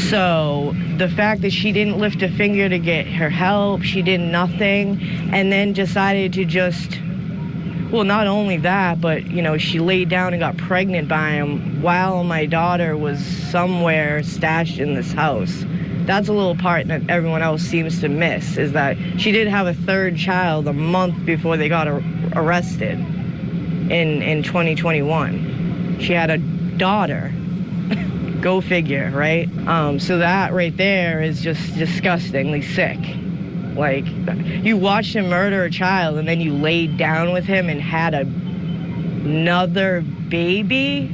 So the fact that she didn't lift a finger to get her help, she did nothing, and then decided to just, well, not only that, but, you know, she laid down and got pregnant by him while my daughter was somewhere stashed in this house. That's a little part that everyone else seems to miss, is that she did have a third child a month before they got arrested in 2021. She had a daughter. Go figure, right? So that right there is just disgustingly sick. Like, you watched him murder a child and then you laid down with him and had another baby?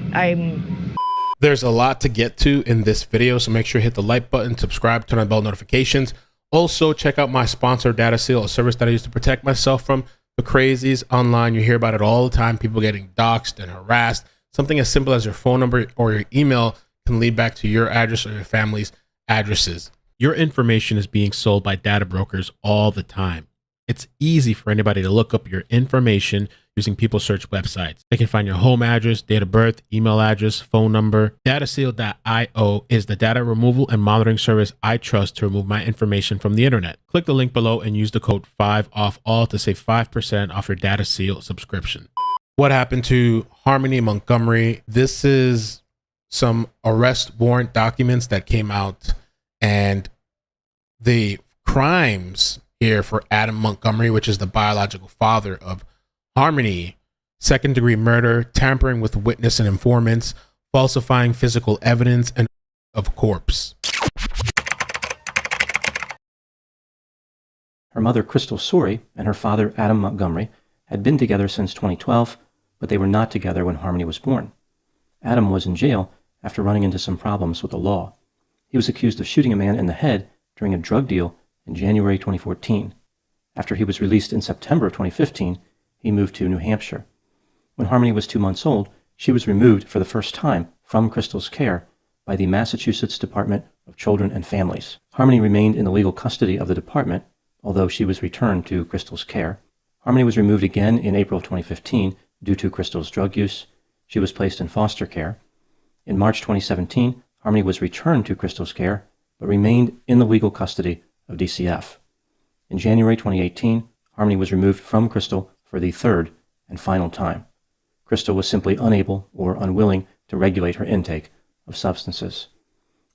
There's a lot to get to in this video, so make sure you hit the like button, subscribe, turn on bell notifications. Also, check out my sponsor, Data Seal, a service that I use to protect myself from the crazies online. You hear about it all the time, people getting doxxed and harassed. Something as simple as your phone number or your email can lead back to your address or your family's addresses. Your information is being sold by data brokers all the time. It's easy for anybody to look up your information using people search websites. They can find your home address, date of birth, email address, phone number. Dataseal.io is the data removal and monitoring service I trust to remove my information from the internet. Click the link below and use the code 5OFFALL to save 5% off your Data Seal subscription. What happened to Harmony Montgomery? This is some arrest warrant documents that came out, and the crimes here for Adam Montgomery, which is the biological father of Harmony: second-degree murder, tampering with witness and informants, falsifying physical evidence, and of corpse. Her mother, Crystal Sorey, and her father, Adam Montgomery, had been together since 2012, but they were not together when Harmony was born. Adam was in jail after running into some problems with the law. He was accused of shooting a man in the head during a drug deal in January 2014. After he was released in September of 2015, he moved to New Hampshire. When Harmony was 2 months old, she was removed for the first time from Crystal's care by the Massachusetts Department of Children and Families. Harmony remained in the legal custody of the department, although she was returned to Crystal's care. Harmony was removed again in April of 2015 due to Crystal's drug use. She was placed in foster care. In March 2017, Harmony was returned to Crystal's care, but remained in the legal custody of DCF. In January 2018, Harmony was removed from Crystal for the third and final time. Crystal was simply unable or unwilling to regulate her intake of substances.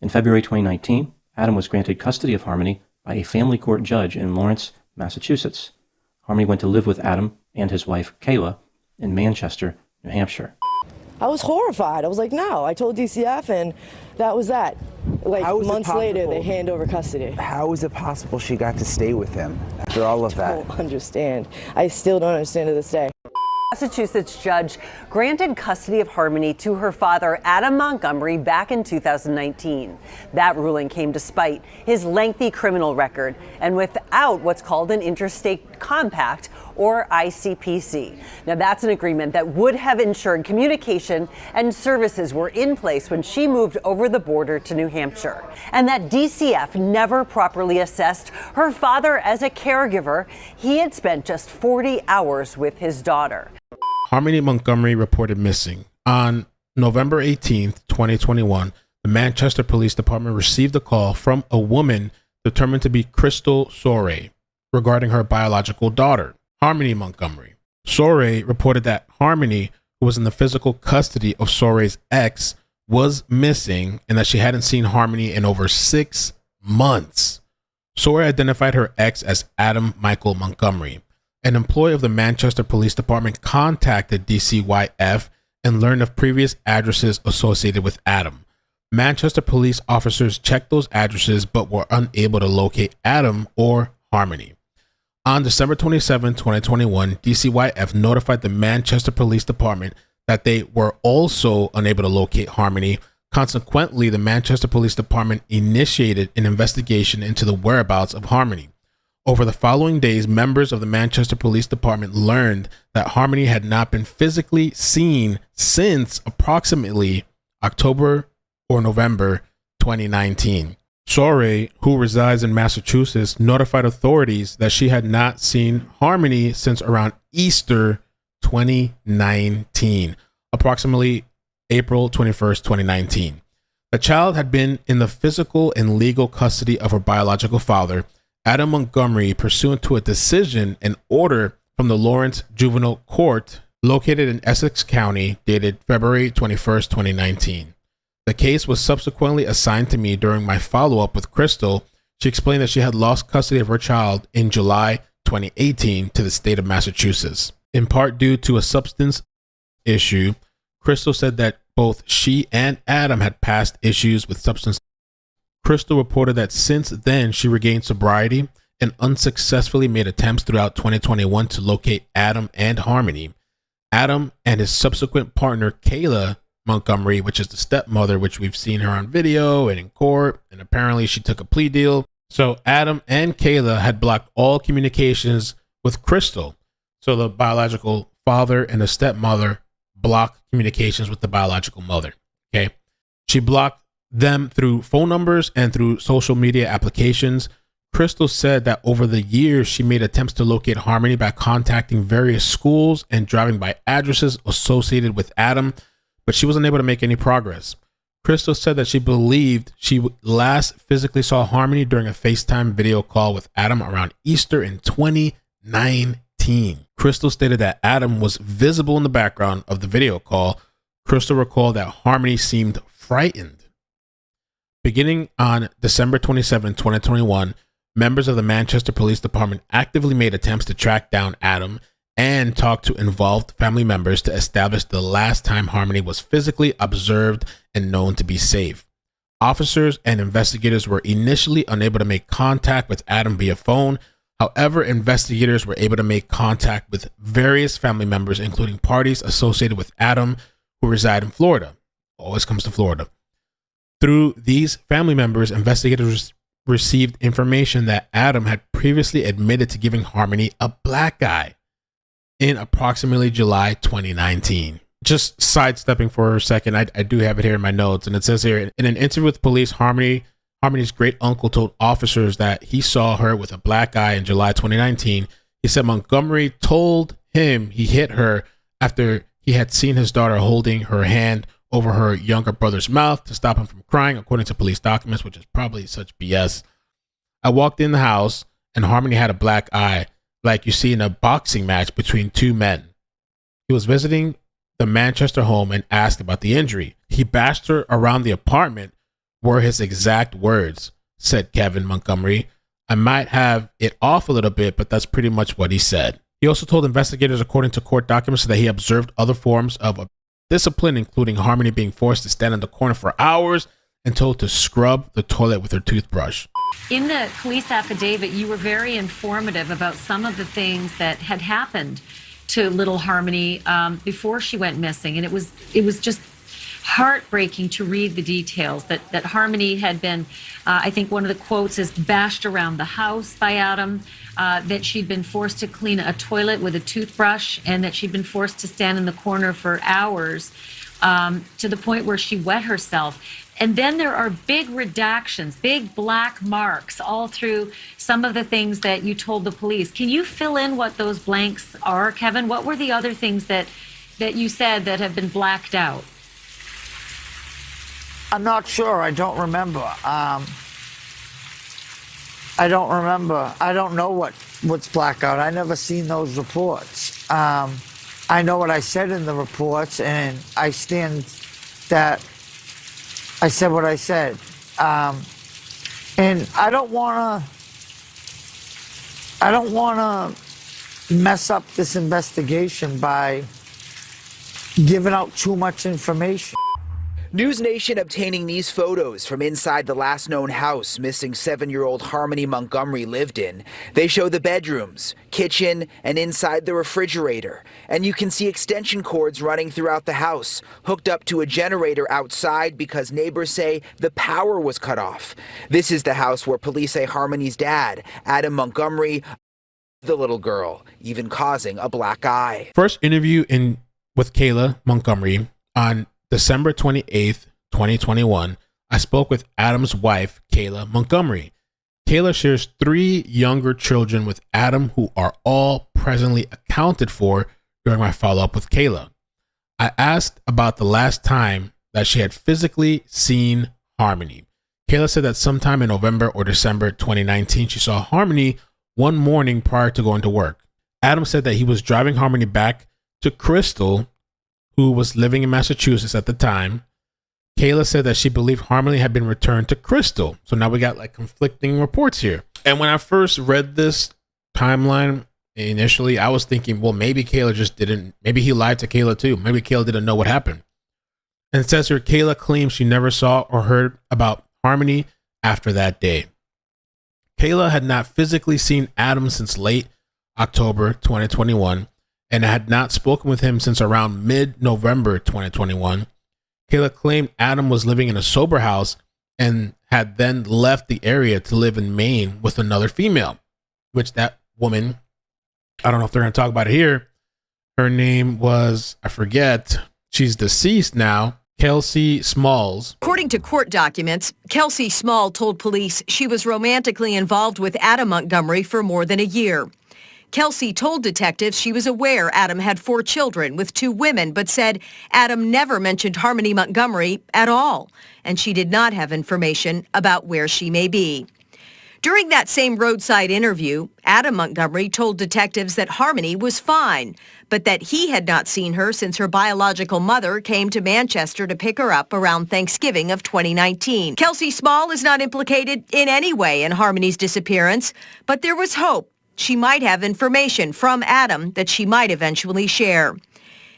In February 2019, Adam was granted custody of Harmony by a family court judge in Lawrence, Massachusetts. Harmony went to live with Adam and his wife, Kayla, in Manchester, New Hampshire. I was horrified. I was like, no. I told DCF, and that was that. Like, months later, they hand over custody. How is it possible she got to stay with him after all of that? I don't understand. I still don't understand to this day. Massachusetts judge granted custody of Harmony to her father, Adam Montgomery, back in 2019. That ruling came despite his lengthy criminal record and without what's called an interstate compact, or ICPC. Now, that's an agreement that would have ensured communication and services were in place when she moved over the border to New Hampshire, and that DCF never properly assessed her father as a caregiver. He had spent just 40 hours with his daughter. Harmony Montgomery reported missing. On November 18th, 2021, the Manchester Police Department received a call from a woman determined to be Crystal Sorey regarding her biological daughter, Harmony Montgomery. Sorey reported that Harmony, who was in the physical custody of Sorey's ex, was missing and that she hadn't seen Harmony in over 6 months. Sorey identified her ex as Adam Michael Montgomery. An employee of the Manchester Police Department contacted DCYF and learned of previous addresses associated with Adam. Manchester police officers checked those addresses but were unable to locate Adam or Harmony. On December 27, 2021, DCYF notified the Manchester Police Department that they were also unable to locate Harmony. Consequently, the Manchester Police Department initiated an investigation into the whereabouts of Harmony. Over the following days, members of the Manchester Police Department learned that Harmony had not been physically seen since approximately October or November 2019. Sorey, who resides in Massachusetts, notified authorities that she had not seen Harmony since around Easter 2019, approximately April 21st, 2019. The child had been in the physical and legal custody of her biological father, Adam Montgomery, pursuant to a decision and order from the Lawrence Juvenile Court located in Essex County, dated February 21st, 2019. The case was subsequently assigned to me during my follow-up with Crystal. She explained that she had lost custody of her child in July 2018 to the state of Massachusetts. In part due to a substance issue, Crystal said that both she and Adam had past issues with substance. Crystal reported that since then she regained sobriety and unsuccessfully made attempts throughout 2021 to locate Adam and Harmony. Adam and his subsequent partner, Kayla Montgomery, which is the stepmother, which we've seen her on video and in court, and apparently she took a plea deal. So Adam and Kayla had blocked all communications with Crystal. So the biological father and the stepmother blocked communications with the biological mother. Okay. She blocked them through phone numbers and through social media applications. Crystal said that over the years, she made attempts to locate Harmony by contacting various schools and driving by addresses associated with Adam, but she wasn't able to make any progress. Crystal said that she believed she last physically saw Harmony during a FaceTime video call with Adam around Easter in 2019. Crystal stated that Adam was visible in the background of the video call. Crystal recalled that Harmony seemed frightened. Beginning on December 27, 2021, members of the Manchester Police Department actively made attempts to track down Adam and talk to involved family members to establish the last time Harmony was physically observed and known to be safe. Officers and investigators were initially unable to make contact with Adam via phone. However, investigators were able to make contact with various family members, including parties associated with Adam who reside in Florida. Always comes to Florida. Through these family members, investigators received information that Adam had previously admitted to giving Harmony a black eye in approximately July 2019. Just sidestepping for a second, I do have it here in my notes, and it says here, in an interview with police, Harmony's great uncle told officers that he saw her with a black eye in July 2019. He said Montgomery told him he hit her after he had seen his daughter holding her hand over her younger brother's mouth to stop him from crying, according to police documents, which is probably such BS. I walked in the house and Harmony had a black eye, like you see in a boxing match between two men. He was visiting the Manchester home and asked about the injury. He bashed her around the apartment, were his exact words, said Kevin Montgomery. I might have it off a little bit, but that's pretty much what he said. He also told investigators, according to court documents, that he observed other forms of discipline, including Harmony being forced to stand in the corner for hours and told to scrub the toilet with her toothbrush. In the police affidavit, you were very informative about some of the things that had happened to little Harmony before she went missing. And it was just heartbreaking to read the details that Harmony had been, I think one of the quotes is, bashed around the house by Adam, that she'd been forced to clean a toilet with a toothbrush, and that she'd been forced to stand in the corner for hours, to the point where she wet herself. And then there are big redactions, big black marks all through some of the things that you told the police. Can you fill in what those blanks are, Kevin? What were the other things that you said that have been blacked out? I'm not sure. I don't remember. I don't remember. I don't know what's blacked out. I never seen those reports. I know what I said in the reports, and I stand that I said what I said. And I don't want to mess up this investigation by giving out too much information. News Nation obtaining these photos from inside the last known house missing 7-year-old Harmony Montgomery lived in. They show the bedrooms, kitchen, and inside the refrigerator. And you can see extension cords running throughout the house, hooked up to a generator outside because neighbors say the power was cut off. This is the house where police say Harmony's dad, Adam Montgomery, the little girl, even causing a black eye. First interview with Kayla Montgomery on December 28th, 2021, I spoke with Adam's wife, Kayla Montgomery. Kayla shares 3 younger children with Adam who are all presently accounted for during my follow-up with Kayla. I asked about the last time that she had physically seen Harmony. Kayla said that sometime in November or December 2019, she saw Harmony one morning prior to going to work. Adam said that he was driving Harmony back to Crystal, who was living in Massachusetts at the time. Kayla said that she believed Harmony had been returned to Crystal. So now we got like conflicting reports here. And when I first read this timeline initially, I was thinking, well, maybe Kayla just didn't, maybe he lied to Kayla too. Maybe Kayla didn't know what happened. And it says here, Kayla claims she never saw or heard about Harmony after that day. Kayla had not physically seen Adam since late October 2021 and had not spoken with him since around mid-November 2021. Kayla claimed Adam was living in a sober house and had then left the area to live in Maine with another female, which that woman, I don't know if they're going to talk about it here. Her name was, I forget, she's deceased now, Kelsey Smalls. According to court documents, Kelsey Small told police she was romantically involved with Adam Montgomery for more than a year. Kelsey told detectives she was aware Adam had 4 children with 2 women, but said Adam never mentioned Harmony Montgomery at all, and she did not have information about where she may be. During that same roadside interview, Adam Montgomery told detectives that Harmony was fine, but that he had not seen her since her biological mother came to Manchester to pick her up around Thanksgiving of 2019. Kelsey Small is not implicated in any way in Harmony's disappearance, but there was hope she might have information from Adam that she might eventually share.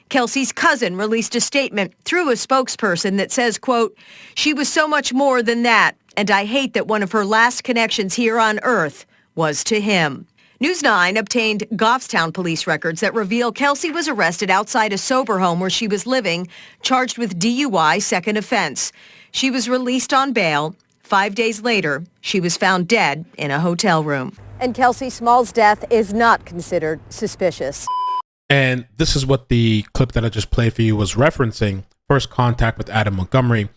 Kelsey's cousin released a statement through a spokesperson that says, quote, "She was so much more than that, and I hate that one of her last connections here on Earth was to him." News 9 obtained Goffstown police records that reveal Kelsey was arrested outside a sober home where she was living, charged with DUI second offense. She was released on bail. 5 days later, she was found dead in a hotel room. And Kelsey Small's death is not considered suspicious. And this is what the clip that I just played for you was referencing. First contact with Adam Montgomery.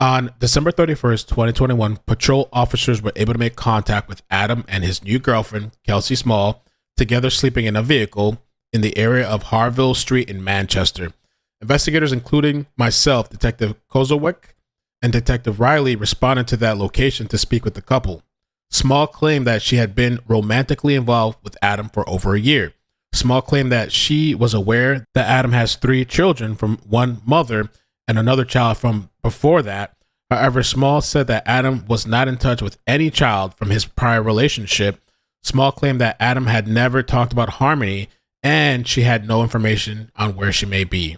On December 31st, 2021, patrol officers were able to make contact with Adam and his new girlfriend, Kelsey Small, together sleeping in a vehicle in the area of Harville Street in Manchester. Investigators, including myself, Detective Kozowek, and Detective Riley, responded to that location to speak with the couple. Small claimed that she had been romantically involved with Adam for over a year. Small claimed that she was aware that Adam has 3 children from one mother and another child from before that. However, Small said that Adam was not in touch with any child from his prior relationship. Small claimed that Adam had never talked about Harmony and she had no information on where she may be.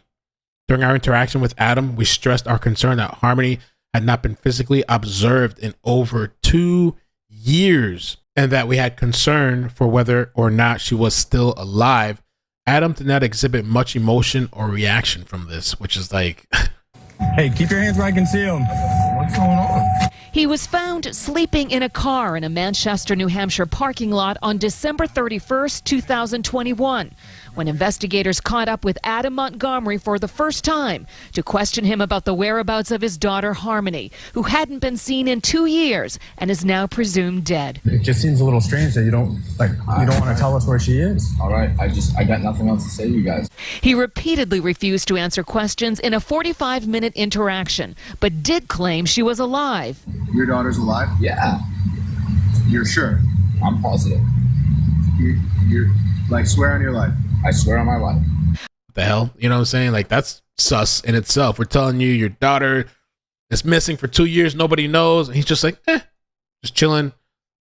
During our interaction with Adam, we stressed our concern that Harmony had not been physically observed in over 2 years and that we had concern for whether or not she was still alive. Adam did not exhibit much emotion or reaction from this, which is like... Hey, keep your hands where I can see them. What's going on? He was found sleeping in a car in a Manchester, New Hampshire parking lot on December 31st, 2021, when investigators caught up with Adam Montgomery for the first time to question him about the whereabouts of his daughter, Harmony, who hadn't been seen in 2 years and is now presumed dead. It just seems a little strange that you don't want to tell us where she is. All right, I got nothing else to say to you guys. He repeatedly refused to answer questions in a 45-minute interaction, but did claim she was alive. Your daughter's alive? Yeah. You're sure? I'm positive. You're like, swear on your life. I swear on my life. What the hell? You know what I'm saying? Like, that's sus in itself. We're telling you your daughter is missing for 2 years. Nobody knows. And he's just like, just chilling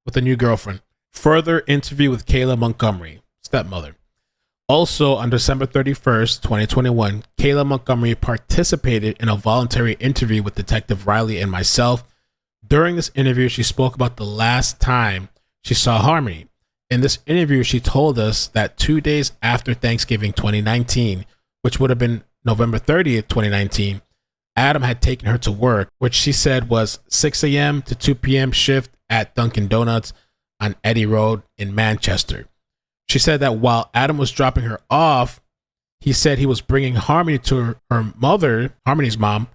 with a new girlfriend. Further interview with Kayla Montgomery, stepmother. Also, on December 31st, 2021, Kayla Montgomery participated in a voluntary interview with Detective Riley and myself. During this interview, she spoke about the last time she saw Harmony. In this interview, she told us that 2 days after Thanksgiving 2019, which would have been November 30th, 2019, Adam had taken her to work, which she said was 6 a.m. to 2 p.m. shift at Dunkin' Donuts on Eddy Road in Manchester. She said that while Adam was dropping her off, he said he was bringing Harmony to her mother, Harmony's mom,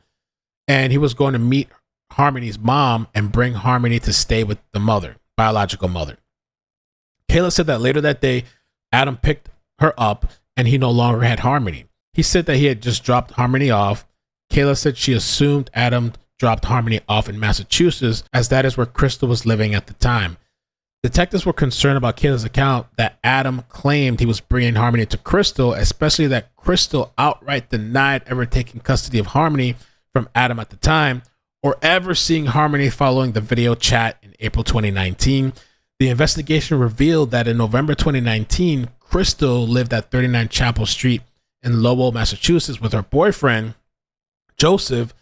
and he was going to meet Harmony's mom and bring Harmony to stay with the mother, biological mother. Kayla said that later that day, Adam picked her up and he no longer had Harmony. He said that he had just dropped Harmony off. Kayla said she assumed Adam dropped Harmony off in Massachusetts, as that is where Crystal was living at the time. Detectives were concerned about Kayla's account that Adam claimed he was bringing Harmony to Crystal, especially that Crystal outright denied ever taking custody of Harmony from Adam at the time, or ever seeing Harmony following the video chat in April 2019. The investigation revealed that in November 2019, Crystal lived at 39 Chapel Street in Lowell, Massachusetts with her boyfriend, Joseph.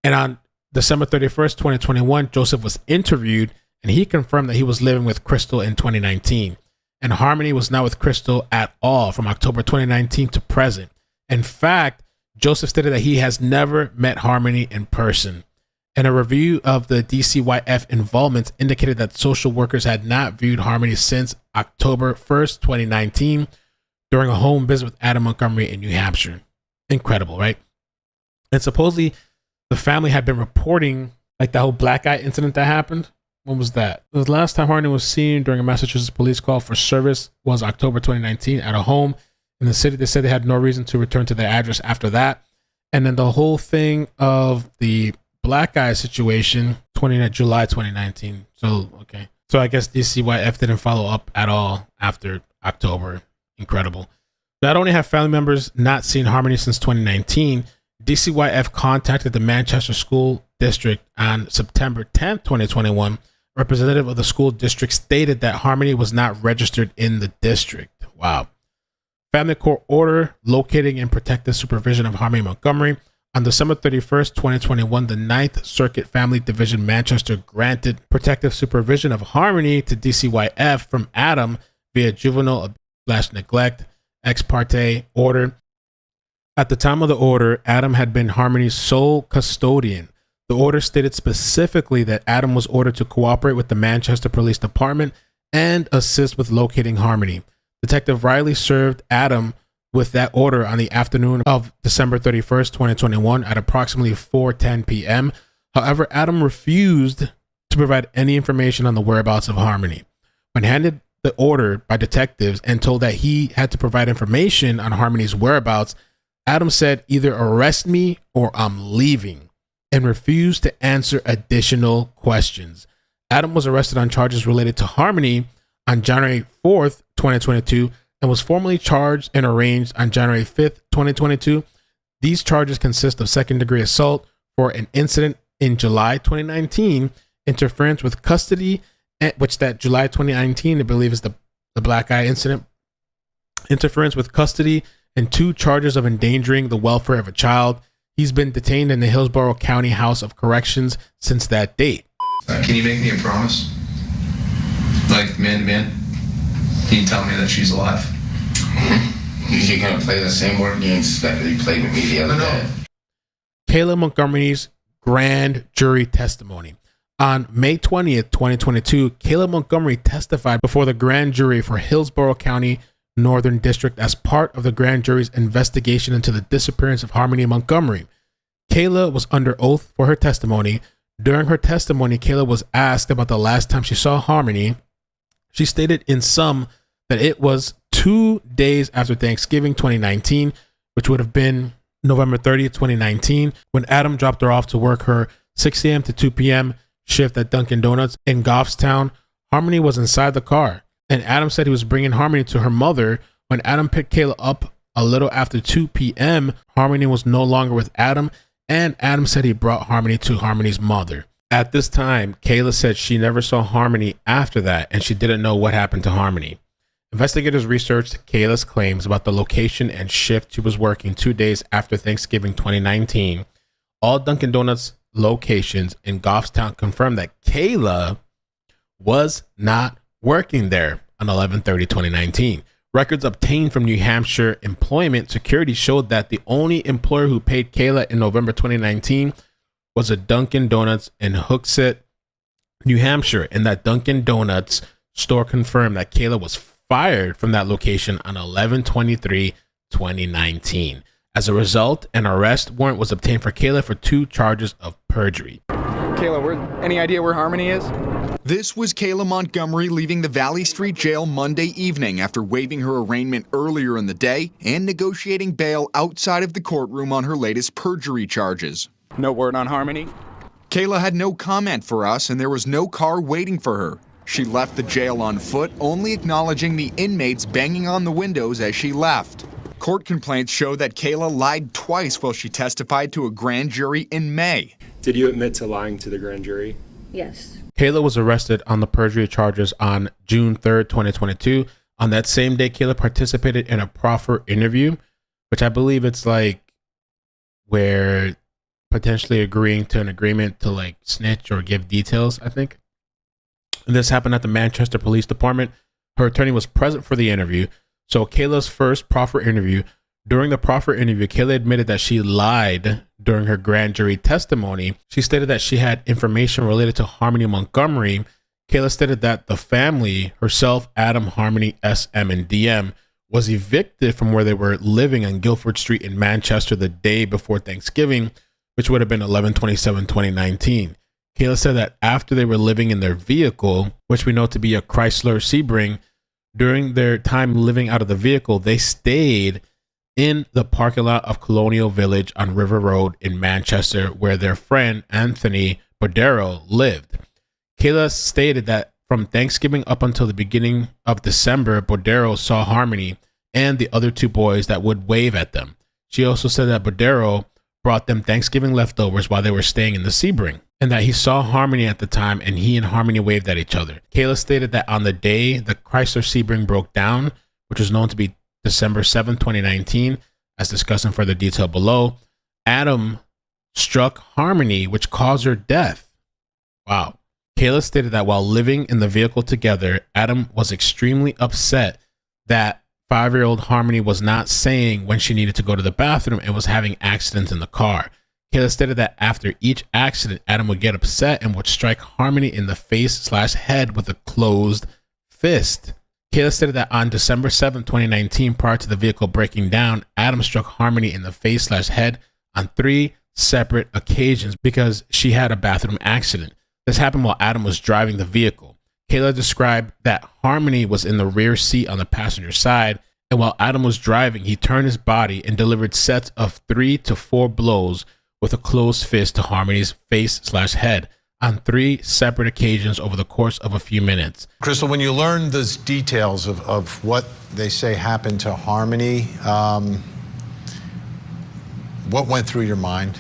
And on December 31st, 2021, Joseph was interviewed and he confirmed that he was living with Crystal in 2019. And Harmony was not with Crystal at all from October 2019 to present. In fact, Joseph stated that he has never met Harmony in person. And a review of the DCYF involvement indicated that social workers had not viewed Harmony since October 1st, 2019, during a home visit with Adam Montgomery in New Hampshire. Incredible, right? And supposedly the family had been reporting like that whole black eye incident that happened. When was that? The last time Harmony was seen during a Massachusetts police call for service was October 2019 at a home in the city. They said they had no reason to return to their address after that. And then the whole thing of the black eye situation, July 2019. So, okay. So I guess DCYF didn't follow up at all after October. Incredible. Not only have family members not seen Harmony since 2019, DCYF contacted the Manchester School District on September 10th, 2021. Representative of the school district stated that Harmony was not registered in the district. Wow. Family court order locating and protective supervision of Harmony Montgomery. On December 31st, 2021, the 9th Circuit Family Division Manchester granted protective supervision of Harmony to DCYF from Adam via juvenile/neglect ex parte order. At the time of the order, Adam had been Harmony's sole custodian. The order stated specifically that Adam was ordered to cooperate with the Manchester Police Department and assist with locating Harmony. Detective Riley served Adam with that order on the afternoon of December 31st, 2021 at approximately 4:10 p.m. However, Adam refused to provide any information on the whereabouts of Harmony. When handed the order by detectives and told that he had to provide information on Harmony's whereabouts, Adam said, "Either arrest me or I'm leaving," and refused to answer additional questions. Adam was arrested on charges related to Harmony on January 4th, 2022, and was formally charged and arraigned on January 5th, 2022. These charges consist of second-degree assault for an incident in July 2019, interference with custody, which that July 2019, I believe, is the black eye incident, interference with custody, and 2 charges of endangering the welfare of a child. He's been detained in the Hillsborough County House of Corrections since that date. Can you make me a promise? Like, man to man? Can you tell me that she's alive? You're going to play the same word games that you played with me the other day. Kayla Montgomery's grand jury testimony. On May 20th, 2022, Kayla Montgomery testified before the grand jury for Hillsborough County Northern District as part of the grand jury's investigation into the disappearance of Harmony Montgomery. Kayla was under oath for her testimony. During her testimony, Kayla was asked about the last time she saw Harmony. She stated in sum that it was 2 days after Thanksgiving 2019, which would have been November 30th, 2019, when Adam dropped her off to work her 6 a.m. to 2 p.m. shift at Dunkin' Donuts in Goffstown. Harmony was inside the car, and Adam said he was bringing Harmony to her mother. When Adam picked Kayla up a little after 2 p.m., Harmony was no longer with Adam, and Adam said he brought Harmony to Harmony's mother. At this time, Kayla said she never saw Harmony after that, and she didn't know what happened to Harmony. Investigators researched Kayla's claims about the location and shift she was working 2 days after Thanksgiving 2019. All Dunkin' Donuts locations in Goffstown confirmed that Kayla was not working there on 11/30/2019. Records obtained from New Hampshire Employment Security showed that the only employer who paid Kayla in November 2019 was a Dunkin' Donuts in Hooksett, New Hampshire, and that Dunkin' Donuts store confirmed that Kayla was fired from that location on 11/23/2019. As a result, an arrest warrant was obtained for Kayla for 2 charges of perjury. Kayla, any idea where Harmony is? This was Kayla Montgomery leaving the Valley Street Jail Monday evening after waiving her arraignment earlier in the day and negotiating bail outside of the courtroom on her latest perjury charges. No word on Harmony? Kayla had no comment for us, and there was no car waiting for her. She left the jail on foot, only acknowledging the inmates banging on the windows as she left. Court complaints show that Kayla lied twice while she testified to a grand jury in May. Did you admit to lying to the grand jury? Yes. Kayla was arrested on the perjury charges on June 3rd, 2022. On that same day, Kayla participated in a proffer interview, which I believe it's like where potentially agreeing to an agreement to like snitch or give details, I think. This happened at the Manchester Police Department. Her attorney was present for the interview. So Kayla's first proffer interview. During the proffer interview, Kayla admitted that she lied during her grand jury testimony. She stated that she had information related to Harmony Montgomery. Kayla stated that the family, herself, Adam, Harmony, SM, and DM, was evicted from where they were living on Gilford Street in Manchester the day before Thanksgiving, which would have been 11/27/2019. Kayla said that after they were living in their vehicle, which we know to be a Chrysler Sebring, during their time living out of the vehicle, they stayed in the parking lot of Colonial Village on River Road in Manchester, where their friend Anthony Bodero lived. Kayla stated that from Thanksgiving up until the beginning of December, Bodero saw Harmony and the other two boys that would wave at them. She also said that Bodero brought them Thanksgiving leftovers while they were staying in the Sebring, and that he saw Harmony at the time and he and Harmony waved at each other. Kayla stated that on the day the Chrysler Sebring broke down, which was known to be December 7th, 2019, as discussed in further detail below, Adam struck Harmony, which caused her death. Wow. Kayla stated that while living in the vehicle together, Adam was extremely upset that 5-year-old Harmony was not saying when she needed to go to the bathroom and was having accidents in the car. Kayla stated that after each accident, Adam would get upset and would strike Harmony in the face/head with a closed fist. Kayla stated that on December 7, 2019, prior to the vehicle breaking down, Adam struck Harmony in the face/head on 3 separate occasions because she had a bathroom accident. This happened while Adam was driving the vehicle. Kayla described that Harmony was in the rear seat on the passenger side, and while Adam was driving, he turned his body and delivered sets of 3 to 4 blows with a closed fist to Harmony's face/head on 3 separate occasions over the course of a few minutes. Crystal, when you learn those details of what they say happened to Harmony, what went through your mind?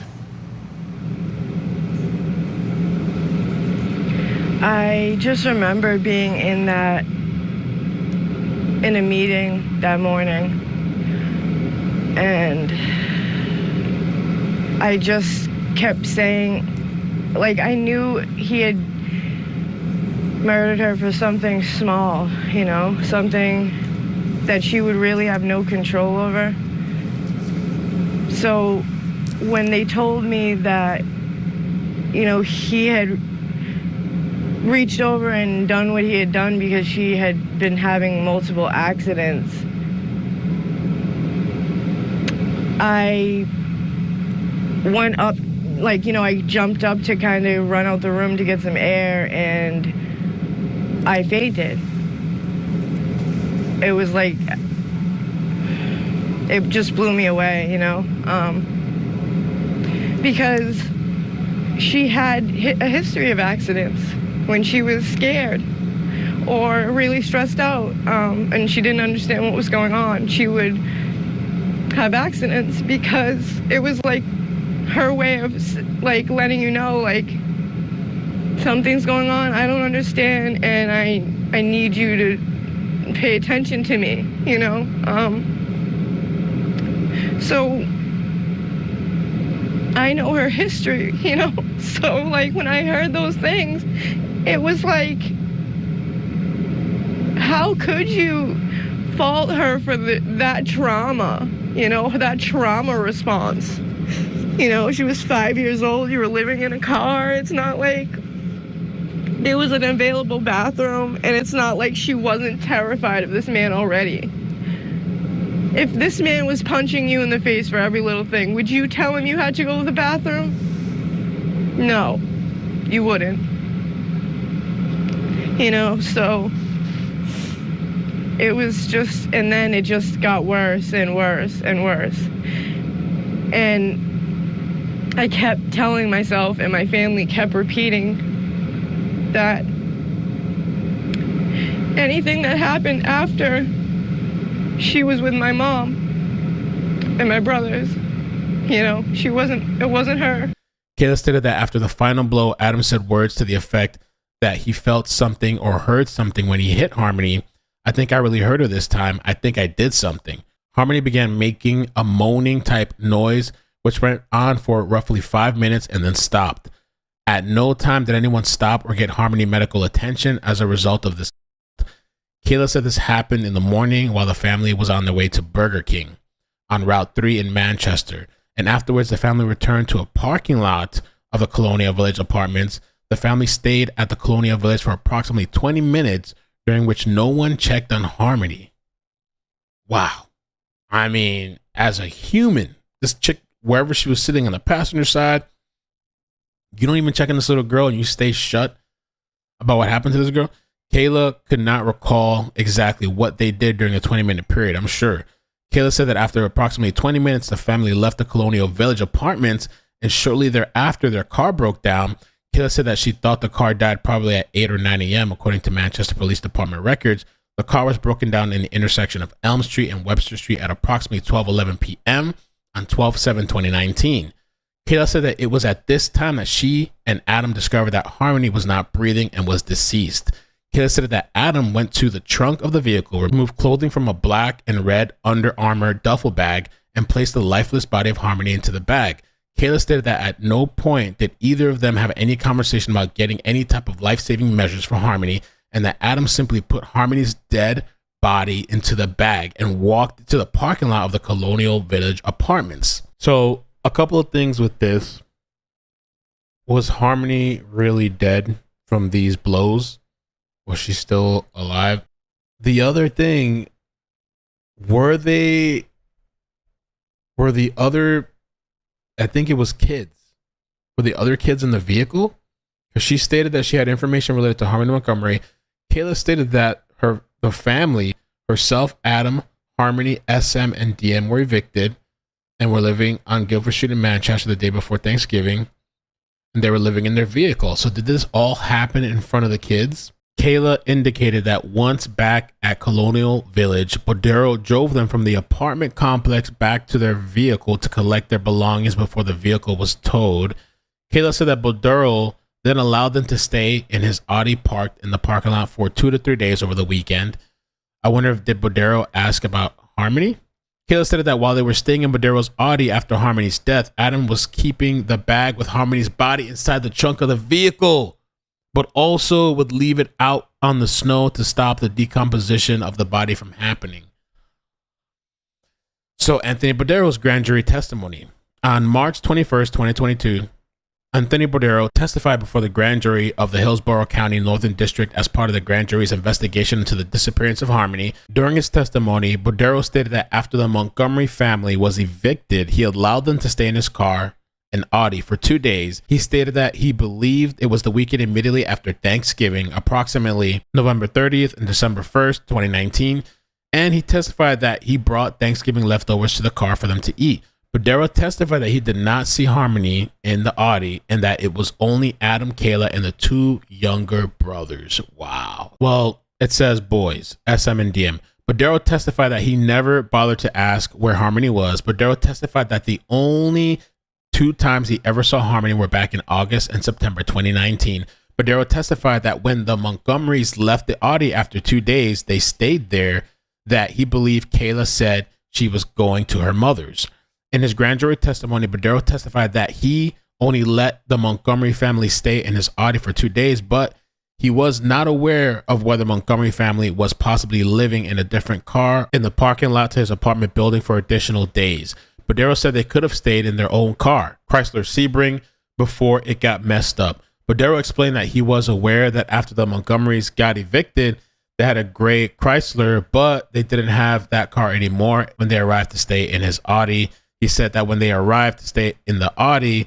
I just remember being in a meeting that morning, and I just kept saying, like, I knew he had murdered her for something small, you know, something that she would really have no control over. So when they told me that, you know, he had reached over and done what he had done because she had been having multiple accidents, I went up, like, you know, I jumped up to kind of run out the room to get some air, and I fainted. It was like, it just blew me away, you know, because she had a history of accidents when she was scared or really stressed out, and she didn't understand what was going on. She would have accidents because it was like her way of like letting you know, like, something's going on, I don't understand, and I need you to pay attention to me, you know. So I know her history, you know. So like when I heard those things, it was like, how could you fault her for that trauma, you know, that trauma response? You know, she was 5 years old, you were living in a car. It's not like there was an available bathroom, and it's not like she wasn't terrified of this man already. If this man was punching you in the face for every little thing, would you tell him you had to go to the bathroom? No, you wouldn't. You know, so it was just, and then it just got worse and worse and worse. And I kept telling myself, and my family kept repeating, that anything that happened after she was with my mom and my brothers, it wasn't her. Kayla stated that after the final blow, Adam said words to the effect that he felt something or heard something when he hit Harmony. I think I really hurt her this time. I think I did something. Harmony began making a moaning type noise, which went on for roughly 5 minutes and then stopped. At no time did anyone stop or get Harmony medical attention as a result of this. Kayla said this happened in the morning while the family was on their way to Burger King on Route 3 in Manchester. And afterwards, the family returned to a parking lot of the Colonial Village apartments. The family stayed at the Colonial Village for approximately 20 minutes, during which no one checked on Harmony. Wow. I mean, as a human, this chick, wherever she was sitting on the passenger side, you don't even check on this little girl and you stay shut about what happened to this girl. Kayla could not recall exactly what they did during a 20-minute period, I'm sure. Kayla said that after approximately 20 minutes, the family left the Colonial Village apartments, and shortly thereafter, their car broke down. Kayla said that she thought the car died probably at 8 or 9 a.m. According to Manchester Police Department records. The car was broken down in the intersection of Elm Street and Webster Street at approximately 12:11 p.m. on 12/7/2019. Kayla said that it was at this time that she and Adam discovered that Harmony was not breathing and was deceased. Kayla said that Adam went to the trunk of the vehicle, removed clothing from a black and red Under Armour duffel bag, and placed the lifeless body of Harmony into the bag. Kayla stated that at no point did either of them have any conversation about getting any type of life-saving measures for Harmony, and that Adam simply put Harmony's dead body into the bag and walked to the parking lot of the Colonial Village apartments. So a couple of things with this. Was Harmony really dead from these blows? Was she still alive? The other thing, were the other, I think it was kids. Were the other kids in the vehicle? Because she stated that she had information related to Harmony Montgomery. Kayla stated that the family, herself, Adam, Harmony, SM, and DM were evicted and were living on Gilford Street in Manchester the day before Thanksgiving. And they were living in their vehicle. So did this all happen in front of the kids? Kayla indicated that once back at Colonial Village, Bodero drove them from the apartment complex back to their vehicle to collect their belongings before the vehicle was towed. Kayla said that Bodero then allowed them to stay in his Audi parked in the parking lot for 2 to 3 days over the weekend. I wonder if did Bodero ask about Harmony? Kayla stated that while they were staying in Bodero's Audi after Harmony's death, Adam was keeping the bag with Harmony's body inside the trunk of the vehicle, but also would leave it out on the snow to stop the decomposition of the body from happening. So Anthony Bodero's grand jury testimony. On March 21st, 2022, Anthony Bodero testified before the grand jury of the Hillsborough County Northern District as part of the grand jury's investigation into the disappearance of Harmony. During his testimony, Bodero stated that after the Montgomery family was evicted, he allowed them to stay in his car, an Audi, for 2 days. He stated that he believed it was the weekend immediately after Thanksgiving, approximately November 30th and December 1st, 2019, and he testified that he brought Thanksgiving leftovers to the car for them to eat. Bodero testified that he did not see Harmony in the Audi and that it was only Adam, Kayla, and the 2 younger brothers. Wow. Well, it says boys, SM and DM. Bodero testified that he never bothered to ask where Harmony was. Bodero testified that the only 2 times he ever saw Harmony were back in August and September 2019. Bodero testified that when the Montgomerys left the Audi after 2 days, they stayed there, that he believed Kayla said she was going to her mother's. In his grand jury testimony, Bodero testified that he only let the Montgomery family stay in his Audi for 2 days, but he was not aware of whether Montgomery family was possibly living in a different car in the parking lot to his apartment building for additional days. Bodero said they could have stayed in their own car, Chrysler Sebring, before it got messed up. Bodero explained that he was aware that after the Montgomerys got evicted, they had a gray Chrysler, but they didn't have that car anymore when they arrived to stay in his Audi. He said that when they arrived to stay in the Audi,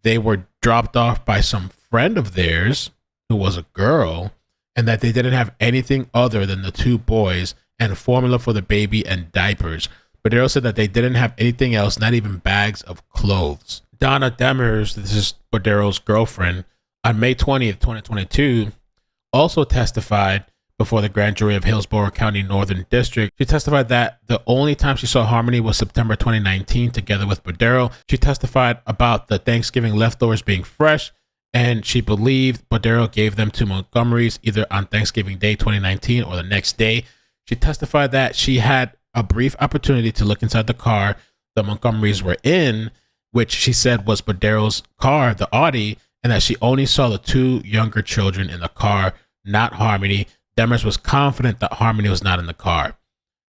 they were dropped off by some friend of theirs who was a girl, and that they didn't have anything other than the 2 boys and formula for the baby and diapers. Bodero said that they didn't have anything else, not even bags of clothes. Donna Demers, this is Bordero's girlfriend, on May 20th, 2022, also testified before the grand jury of Hillsborough County Northern District. She testified that the only time she saw Harmony was September 2019 together with Bordero. She testified about the Thanksgiving leftovers being fresh, and she believed Bordero gave them to Montgomery's either on Thanksgiving Day 2019 or the next day. She testified that she had a brief opportunity to look inside the car the Montgomerys were in, which she said was Bordero's car, the Audi, and that she only saw the two younger children in the car, not Harmony. Demers was confident that Harmony was not in the car.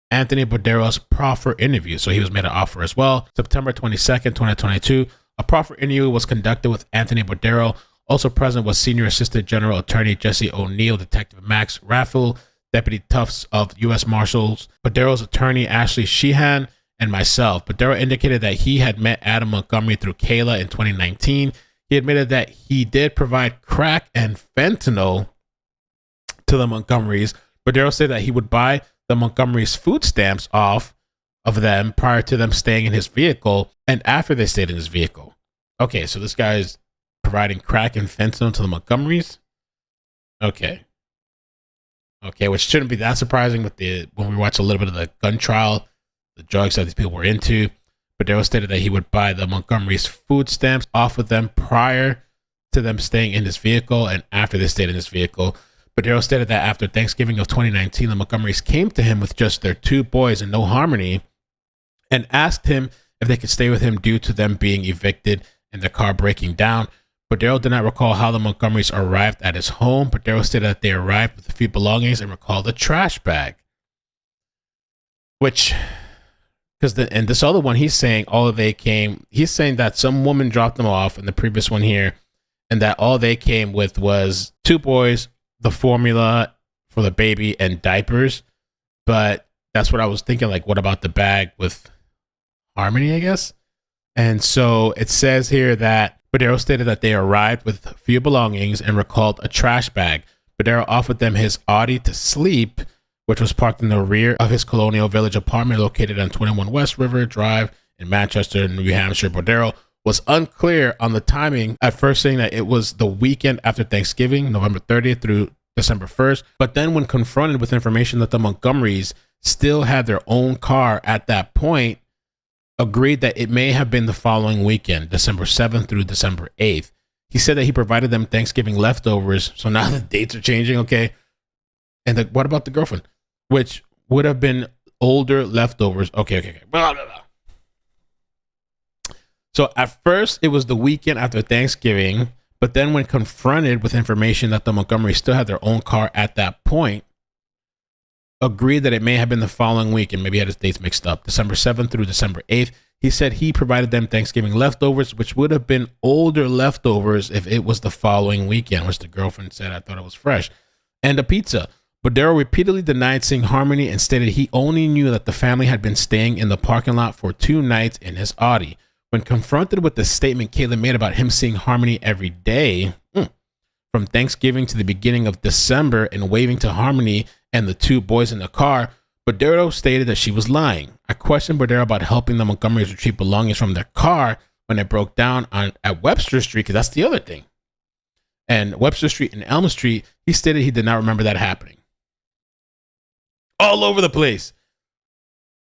Anthony Bordero's proffer interview. So he was made an offer as well. September 22nd, 2022, a proffer interview was conducted with Anthony Bordero. Also present was Senior Assistant General Attorney Jesse O'Neill, Detective Max Raffel, Deputy Tufts of U.S. Marshals, Bordero's attorney Ashley Sheehan, and myself. Bordero indicated that he had met Adam Montgomery through Kayla in 2019. He admitted that he did provide crack and fentanyl to the Montgomerys. Bordero said that he would buy the Montgomerys food stamps off of them prior to them staying in his vehicle and after they stayed in his vehicle. Okay, so this guy is providing crack and fentanyl to the Montgomerys. Okay, which shouldn't be that surprising with when we watch a little bit of the gun trial, the drugs that these people were into. Bordero stated that he would buy the Montgomerys food stamps off of them prior to them staying in his vehicle and after they stayed in his vehicle. Bordero stated that after Thanksgiving of 2019, the Montgomerys came to him with just their two boys and no Harmony and asked him if they could stay with him due to them being evicted and their car breaking down. Bordero did not recall how the Montgomerys arrived at his home. Bordero stated that they arrived with a few belongings and recalled a trash bag. Which, and this other one, he's saying he's saying that some woman dropped them off in the previous one here, and that all they came with was two boys, the formula for the baby, and diapers. But that's what I was thinking, like, what about the bag with Harmony, I guess? And so it says here that Bordero stated that they arrived with a few belongings and recalled a trash bag. Bordero offered them his Audi to sleep, which was parked in the rear of his Colonial Village apartment located on 21 West River Drive in Manchester, New Hampshire. Bordero was unclear on the timing, at first saying that it was the weekend after Thanksgiving, November 30th through December 1st. But then when confronted with information that the Montgomerys still had their own car at that point, agreed that it may have been the following weekend, December 7th through December 8th. He said that he provided them Thanksgiving leftovers. So now the dates are changing, okay? And what about the girlfriend? Which would have been older leftovers. Okay. Blah, blah, blah. So at first, it was the weekend after Thanksgiving, but then when confronted with information that the Montgomerys still had their own car at that point, agreed that it may have been the following week, and maybe had his dates mixed up, December 7th through December 8th. He said he provided them Thanksgiving leftovers, which would have been older leftovers if it was the following weekend, which the girlfriend said, I thought it was fresh, and a pizza. Bordero repeatedly denied seeing Harmony and stated he only knew that the family had been staying in the parking lot for 2 nights in his Audi. When confronted with the statement Kayla made about him seeing Harmony every day, from Thanksgiving to the beginning of December, and waving to Harmony and the 2 boys in the car, Bordero stated that she was lying. I questioned Bordero about helping the Montgomerys retrieve belongings from their car when it broke down at Webster Street, because that's the other thing. And Webster Street and Elm Street, he stated he did not remember that happening. All over the place.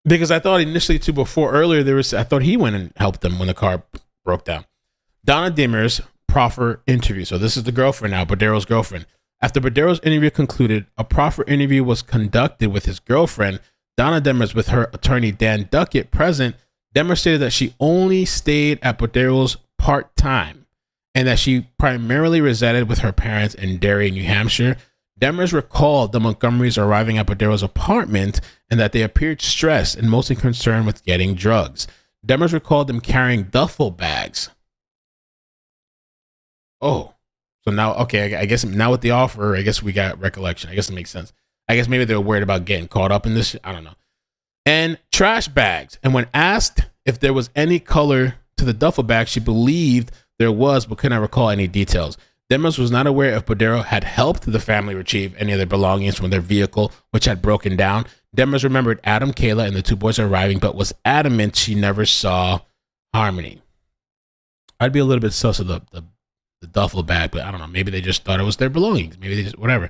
Because I thought initially too, I thought he went and helped them when the car broke down. Donna Demers' proffer interview. So this is the girlfriend now, Bordero's girlfriend. After Bordero's interview concluded, a proffer interview was conducted with his girlfriend, Donna Demers, with her attorney Dan Duckett present. Demers stated that she only stayed at Bordero's part-time and that she primarily resided with her parents in Derry, New Hampshire. Demers recalled the Montgomerys arriving at Bordero's apartment and that they appeared stressed and mostly concerned with getting drugs. Demers recalled them carrying duffel bags. Oh, so now, okay, I guess now with the offer, I guess we got recollection. I guess it makes sense. I guess maybe they were worried about getting caught up in this. I don't know. And trash bags. And when asked if there was any color to the duffel bag, she believed there was, but could not recall any details. Demers was not aware if Bordero had helped the family retrieve any of their belongings from their vehicle, which had broken down. Demers remembered Adam, Kayla, and the 2 boys arriving, but was adamant she never saw Harmony. I'd be a little bit sus of the duffel bag, but I don't know. Maybe they just thought it was their belongings. Maybe they just, whatever.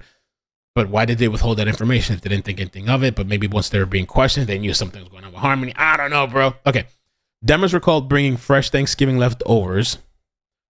But why did they withhold that information if they didn't think anything of it? But maybe once they were being questioned, they knew something was going on with Harmony. I don't know, bro. Okay. Demers recalled bringing fresh Thanksgiving leftovers,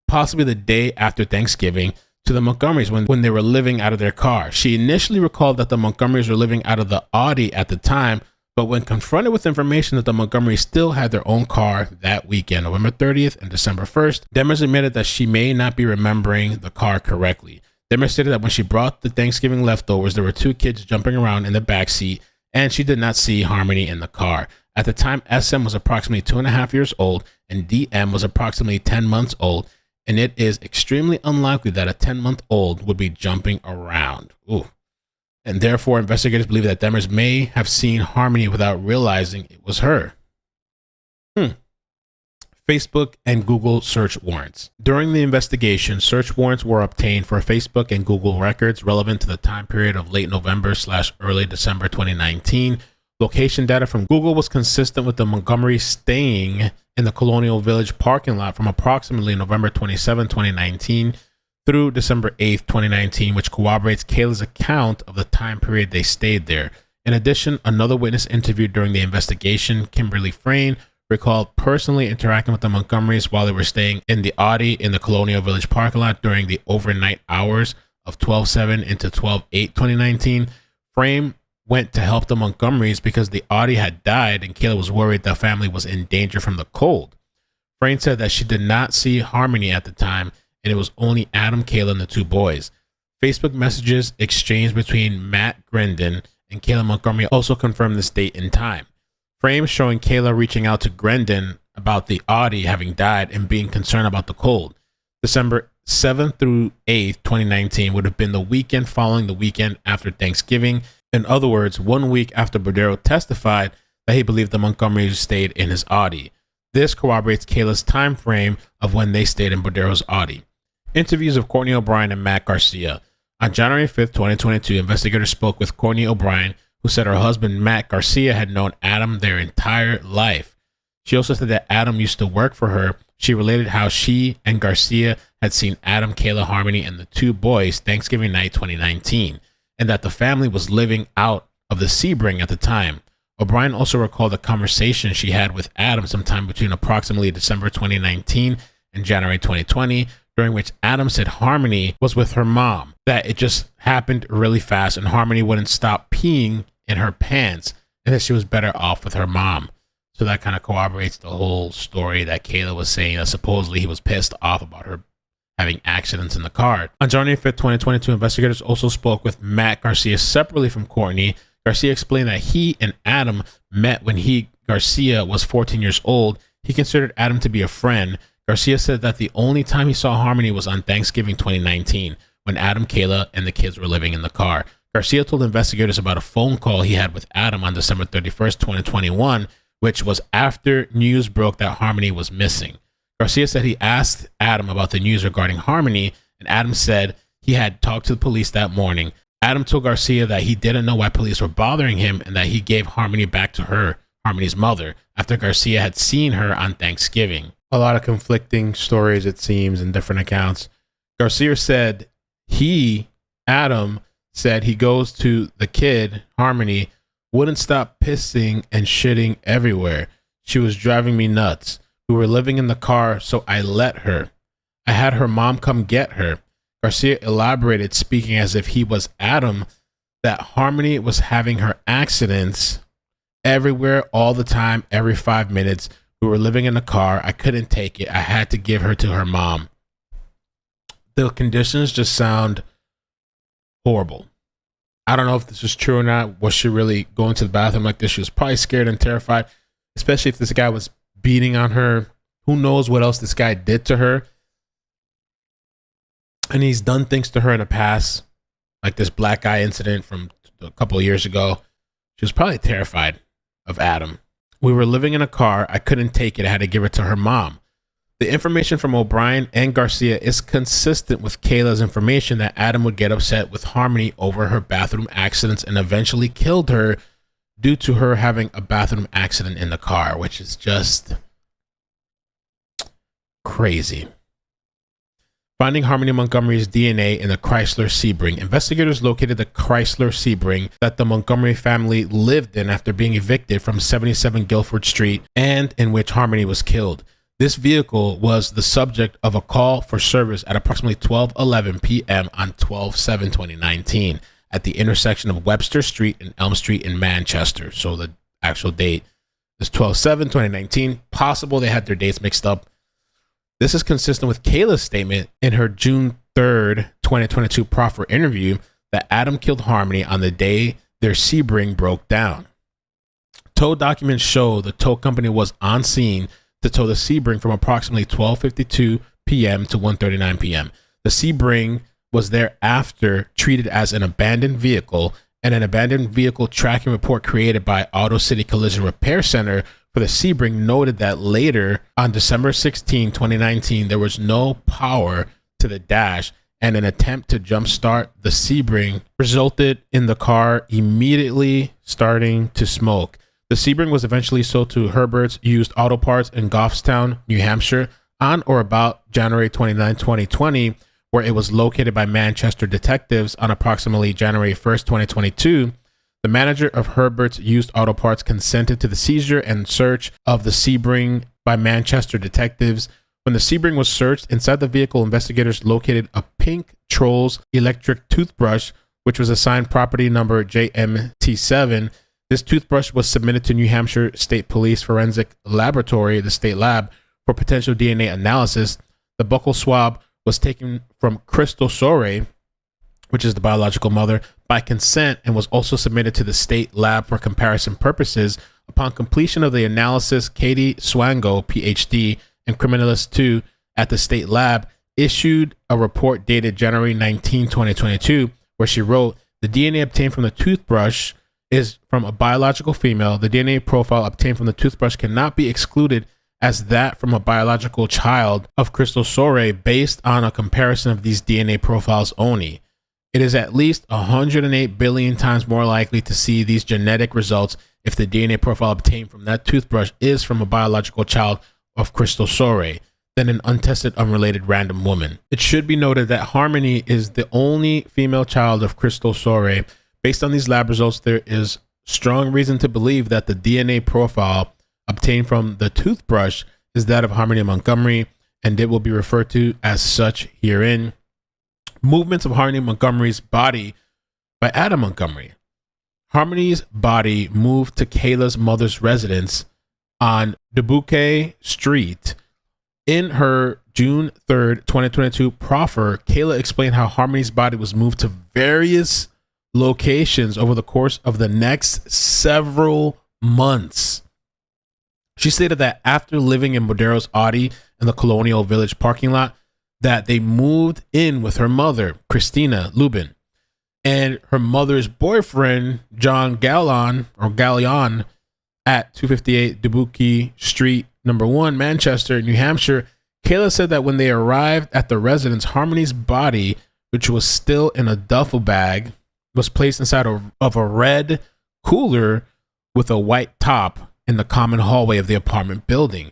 possibly the day after Thanksgiving, to the Montgomerys when they were living out of their car. She initially recalled that the Montgomerys were living out of the Audi at the time, but when confronted with information that the Montgomerys still had their own car that weekend, November 30th and December 1st, Demers admitted that she may not be remembering the car correctly. Demers stated that when she brought the Thanksgiving leftovers, there were 2 kids jumping around in the back seat, and she did not see Harmony in the car. At the time, SM was approximately 2.5 years old, and DM was approximately 10 months old, and it is extremely unlikely that a 10-month-old would be jumping around. Ooh. And therefore, investigators believe that Demers may have seen Harmony without realizing it was her. Facebook and Google search warrants. During the investigation, search warrants were obtained for Facebook and Google records relevant to the time period of late November/early December 2019. Location data from Google was consistent with the Montgomery staying in the Colonial Village parking lot from approximately November 27, 2019 through December 8, 2019, which corroborates Kayla's account of the time period they stayed there. In addition, another witness interviewed during the investigation, Kimberly Frayne, recalled personally interacting with the Montgomerys while they were staying in the Audi in the Colonial Village parking lot during the overnight hours of 12/7 into 12/8, 2019. Frayne went to help the Montgomerys because the Audi had died and Kayla was worried the family was in danger from the cold. Frayne said that she did not see Harmony at the time, and it was only Adam, Kayla, and the 2 boys. Facebook messages exchanged between Matt Grendon and Kayla Montgomery also confirmed this date and time. Frames showing Kayla reaching out to Grendon about the Audi having died and being concerned about the cold. December 7th through 8th, 2019 would have been the weekend following the weekend after Thanksgiving. In other words, 1 week after Bordero testified that he believed the Montgomerys stayed in his Audi. This corroborates Kayla's time frame of when they stayed in Bordero's Audi. Interviews of Courtney O'Brien and Matt Garcia. On January 5th, 2022, investigators spoke with Courtney O'Brien, who said her husband Matt Garcia had known Adam their entire life. She also said that Adam used to work for her. She related how she and Garcia had seen Adam, Kayla, Harmony, and the 2 boys Thanksgiving night 2019, and that the family was living out of the Sebring at the time. O'Brien also recalled a conversation she had with Adam sometime between approximately December 2019 and January 2020, during which Adam said Harmony was with her mom, that it just happened really fast and Harmony wouldn't stop peeing in her pants, and that she was better off with her mom. So that kind of corroborates the whole story that Kayla was saying, that supposedly he was pissed off about her having accidents in the car. On January 5th, 2022, investigators also spoke with Matt Garcia separately from Courtney. Garcia explained that he and Adam met when Garcia was 14 years old. He considered Adam to be a friend. Garcia said that the only time he saw Harmony was on Thanksgiving 2019, when Adam, Kayla, and the kids were living in the car. Garcia told investigators about a phone call he had with Adam on December 31st, 2021, which was after news broke that Harmony was missing. Garcia said he asked Adam about the news regarding Harmony, and Adam said he had talked to the police that morning. Adam told Garcia that he didn't know why police were bothering him and that he gave Harmony back to her, Harmony's mother, after Garcia had seen her on Thanksgiving. A lot of conflicting stories, it seems, in different accounts. Garcia said Adam, said he goes to the kid, Harmony, wouldn't stop pissing and shitting everywhere. She was driving me nuts. We were living in the car, so I let her. I had her mom come get her. Garcia elaborated, speaking as if he was Adam, that Harmony was having her accidents everywhere, all the time, every 5 minutes. We were living in the car. I couldn't take it. I had to give her to her mom. The conditions just sound horrible. I don't know if this is true or not. Was she really going to the bathroom like this? She was probably scared and terrified, especially if this guy was beating on her. Who knows what else this guy did to her? And he's done things to her in the past, like this black guy incident from a couple of years ago. She was probably terrified of Adam. We were living in a car. I couldn't take it. I had to give it to her mom. The information from O'Brien and Garcia is consistent with Kayla's information that Adam would get upset with Harmony over her bathroom accidents and eventually killed her due to her having a bathroom accident in the car, which is just Crazy. Finding Harmony Montgomery's DNA in the Chrysler Sebring, investigators located the Chrysler Sebring that the Montgomery family lived in after being evicted from 77 Gilford Street and in which Harmony was killed. This vehicle was the subject of a call for service at approximately 12:11 p.m. on 12/7/2019 at the intersection of Webster Street and Elm Street in Manchester. So the actual date is 12/7/2019. Possible they had their dates mixed up. This is consistent with Kayla's statement in her June 3rd, 2022 proffer interview that Adam killed Harmony on the day their Sebring broke down. Tow documents show the tow company was on scene to tow the Sebring from approximately 12:52 p.m. to 1:39 p.m. The Sebring was thereafter treated as an abandoned vehicle, and an abandoned vehicle tracking report created by Auto City Collision Repair Center for the Sebring noted that later on December 16, 2019, there was no power to the dash, and an attempt to jumpstart the Sebring resulted in the car immediately starting to smoke. The Sebring was eventually sold to Herbert's Used Auto Parts in Goffstown, New Hampshire, on or about January 29, 2020, where it was located by Manchester detectives on approximately January 1st, 2022. The manager of Herbert's Used Auto Parts consented to the seizure and search of the Sebring by Manchester detectives. When the Sebring was searched, inside the vehicle, investigators located a pink Trolls electric toothbrush, which was assigned property number JMT7. This toothbrush was submitted to New Hampshire State Police Forensic Laboratory, the state lab, for potential DNA analysis. The buccal swab was taken from Crystal Sore, which is the biological mother, by consent, and was also submitted to the state lab for comparison purposes. Upon completion of the analysis, Katie Swango, PhD, and Criminalist 2 at the state lab issued a report dated January 19, 2022, where she wrote, "The DNA obtained from the toothbrush is from a biological female. The DNA profile obtained from the toothbrush cannot be excluded as that from a biological child of Crystal Sore based on a comparison of these DNA profiles only. It is at least 108 billion times more likely to see these genetic results if the DNA profile obtained from that toothbrush is from a biological child of Crystal Sore than an untested, unrelated random woman." It should be noted that Harmony is the only female child of Crystal Sore. Based on these lab results, there is strong reason to believe that the DNA profile obtained from the toothbrush is that of Harmony Montgomery, and it will be referred to as such herein. Movements of Harmony Montgomery's body by Adam Montgomery. Harmony's body moved to Kayla's mother's residence on Gilford Street. In her June 3rd, 2022 proffer, Kayla explained how Harmony's body was moved to various locations over the course of the next several months. She stated that after living in Modero's Audi in the Colonial Village parking lot, that they moved in with her mother, Christina Lubin, and her mother's boyfriend, John Gallion, at 258 Gilford Street, number 1, Manchester, New Hampshire. Kayla said that when they arrived at the residence, Harmony's body, which was still in a duffel bag, was placed inside of a red cooler with a white top in the common hallway of the apartment building.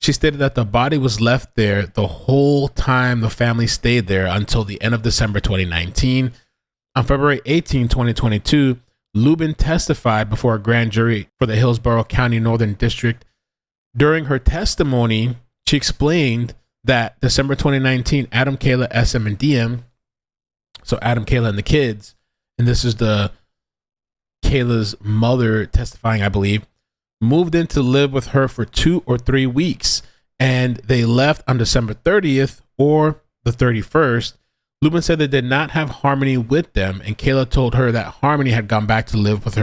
She stated that the body was left there the whole time the family stayed there until the end of December 2019. On February 18, 2022, Lubin testified before a grand jury for the Hillsborough County Northern District. During her testimony, she explained that December 2019, Adam, Kayla, SM, and DM, so Adam, Kayla, and the kids, and this is the Kayla's mother testifying, I believe, moved in to live with her for 2 or 3 weeks, and they left on December 30th or the 31st. Lubin said they did not have Harmony with them, and Kayla told her that Harmony had gone back to live with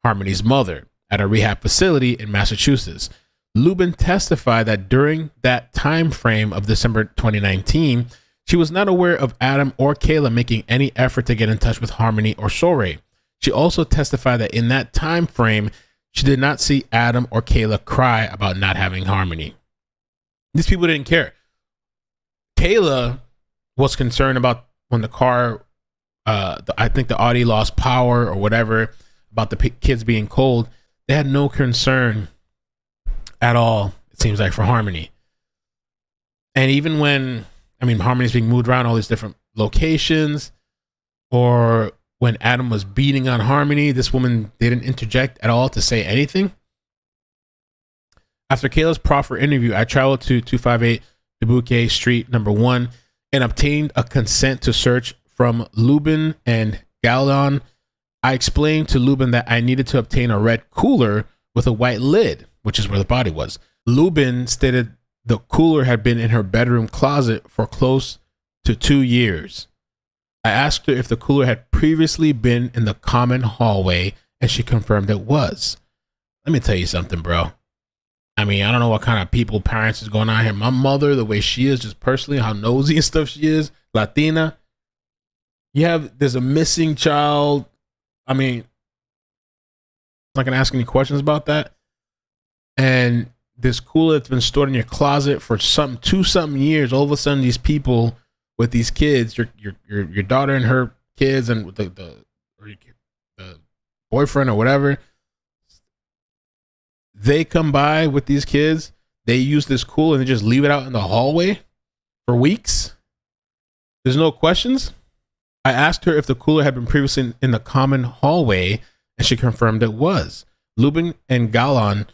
Harmony's mother, at a rehab facility in Massachusetts. Lubin testified that during that time frame of December 2019, she was not aware of Adam or Kayla making any effort to get in touch with Harmony or Sore. She also testified that in that time frame, she did not see Adam or Kayla cry about not having Harmony. These people didn't care. Kayla was concerned about when the car, I think the Audi lost power or whatever, about the kids being cold. They had no concern at all, it seems like, for Harmony. And even when, Harmony's being moved around all these different locations, or when Adam was beating on Harmony, this woman didn't interject at all to say anything. After Kayla's proffer interview, I traveled to 258 Dubuque Street, number 1, and obtained a consent to search from Lubin and Gallon. I explained to Lubin that I needed to obtain a red cooler with a white lid, which is where the body was. Lubin stated the cooler had been in her bedroom closet for close to 2 years. I asked her if the cooler had previously been in the common hallway, and she confirmed it was. Let me tell you something, bro. I don't know what kind of parents is going on here. My mother, the way she is, just personally, how nosy and stuff she is, Latina. There's a missing child. I'm not going to ask any questions about that. And this cooler that's been stored in your closet for two something years, all of a sudden these people with these kids, your daughter and her kids, and the boyfriend or whatever, they come by with these kids, they use this cooler and they just leave it out in the hallway for weeks. There's no questions. I asked her if the cooler had been previously in the common hallway, and she confirmed it was. Lubin and Gallon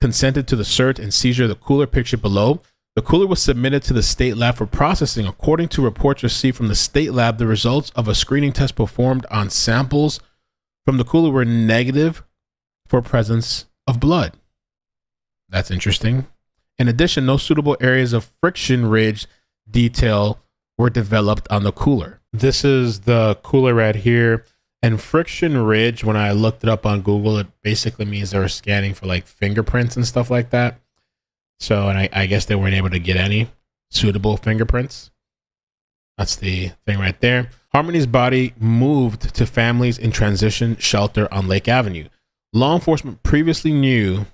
consented to the search and seizure of the cooler pictured below. The cooler was submitted to the state lab for processing. According to reports received from the state lab, the results of a screening test performed on samples from the cooler were negative for presence of blood. That's interesting. In addition, no suitable areas of friction ridge detail were developed on the cooler. This is the cooler right here. And friction ridge, when I looked it up on Google, it basically means they were scanning for like fingerprints and stuff like that. So, and I guess they weren't able to get any suitable fingerprints. That's the thing right there. Harmony's body moved to families in transition shelter on Lake Avenue. Law enforcement previously knew,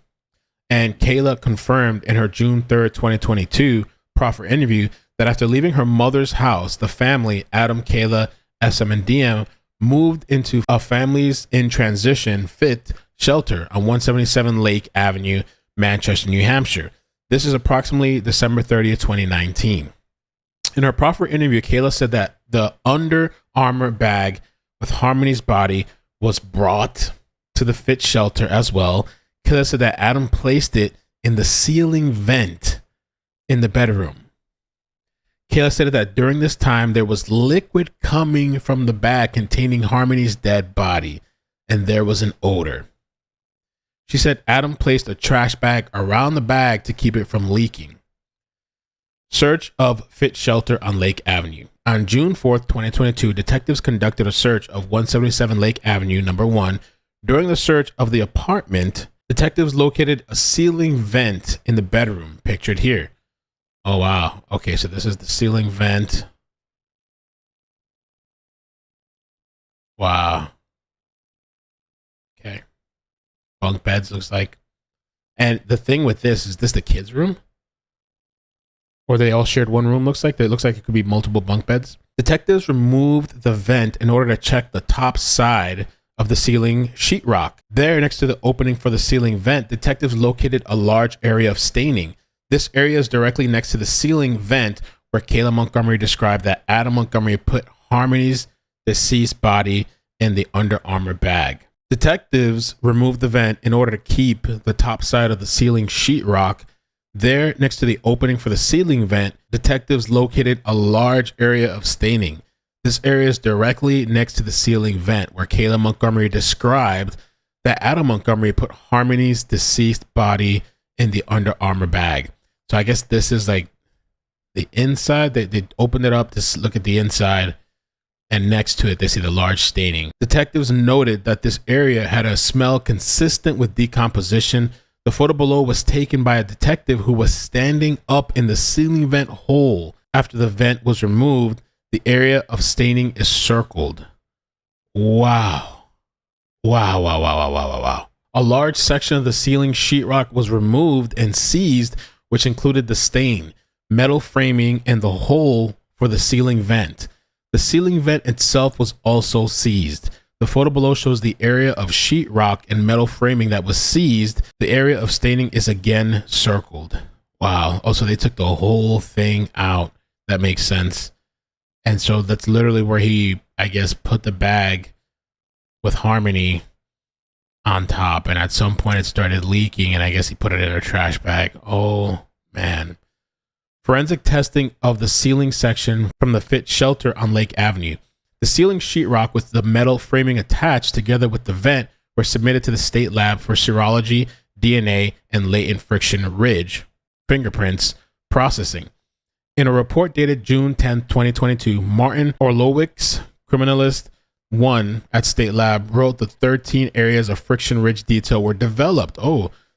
and Kayla confirmed in her June 3rd, 2022 proffer interview, that after leaving her mother's house, the family, Adam, Kayla, SM, and DM, moved into a families in transition fit shelter on 177 Lake Avenue, Manchester, New Hampshire. This is approximately December 30th, 2019. In her proffer interview, Kayla said that the Under Armour bag with Harmony's body was brought to the fit shelter as well. Kayla said that Adam placed it in the ceiling vent in the bedroom. Kayla said that during this time, there was liquid coming from the bag containing Harmony's dead body, and there was an odor. She said Adam placed a trash bag around the bag to keep it from leaking. Search of fit shelter on Lake Avenue. On June 4th, 2022, detectives conducted a search of 177 Lake Avenue, number 1. During the search of the apartment, detectives located a ceiling vent in the bedroom, pictured here. Oh, wow. Okay, so this is the ceiling vent. Wow. Okay. Bunk beds, looks like. And the thing with this, is this the kids' room? Or they all shared one room, looks like? It looks like it could be multiple bunk beds. Detectives removed the vent in order to check the top side of the ceiling sheetrock. There, next to the opening for the ceiling vent, detectives located a large area of staining. This area is directly next to the ceiling vent where Kayla Montgomery described that Adam Montgomery put Harmony's deceased body in the Under Armour bag. Detectives removed the vent in order to keep the top side of the ceiling sheetrock. There, next to the opening for the ceiling vent, detectives located a large area of staining. This area is directly next to the ceiling vent where Kayla Montgomery described that Adam Montgomery put Harmony's deceased body in the Under Armour bag. So I guess this is like the inside. They opened it up to look at the inside, and next to it, they see the large staining. Detectives noted that this area had a smell consistent with decomposition. The photo below was taken by a detective who was standing up in the ceiling vent hole. After the vent was removed, the area of staining is circled. Wow. Wow, wow, wow, wow, wow, wow, wow. A large section of the ceiling sheetrock was removed and seized, which included the stain, metal framing, and the hole for the ceiling vent. The ceiling vent itself was also seized. The photo below shows the area of sheetrock and metal framing that was seized. The area of staining is again circled. Wow. Oh, so they took the whole thing out. That makes sense. And so that's literally where he, I guess, put the bag with Harmony on top. And at some point it started leaking, and I guess he put it in a trash bag. Oh, man. Forensic testing of the ceiling section from the Fit shelter on Lake Avenue. The ceiling sheetrock with the metal framing attached together with the vent were submitted to the state lab for serology, DNA, and latent friction ridge fingerprints processing. In a report dated June 10, 2022, Martin Orlowicz, criminalist 1 at State Lab, wrote the 13 areas of friction ridge detail were developed.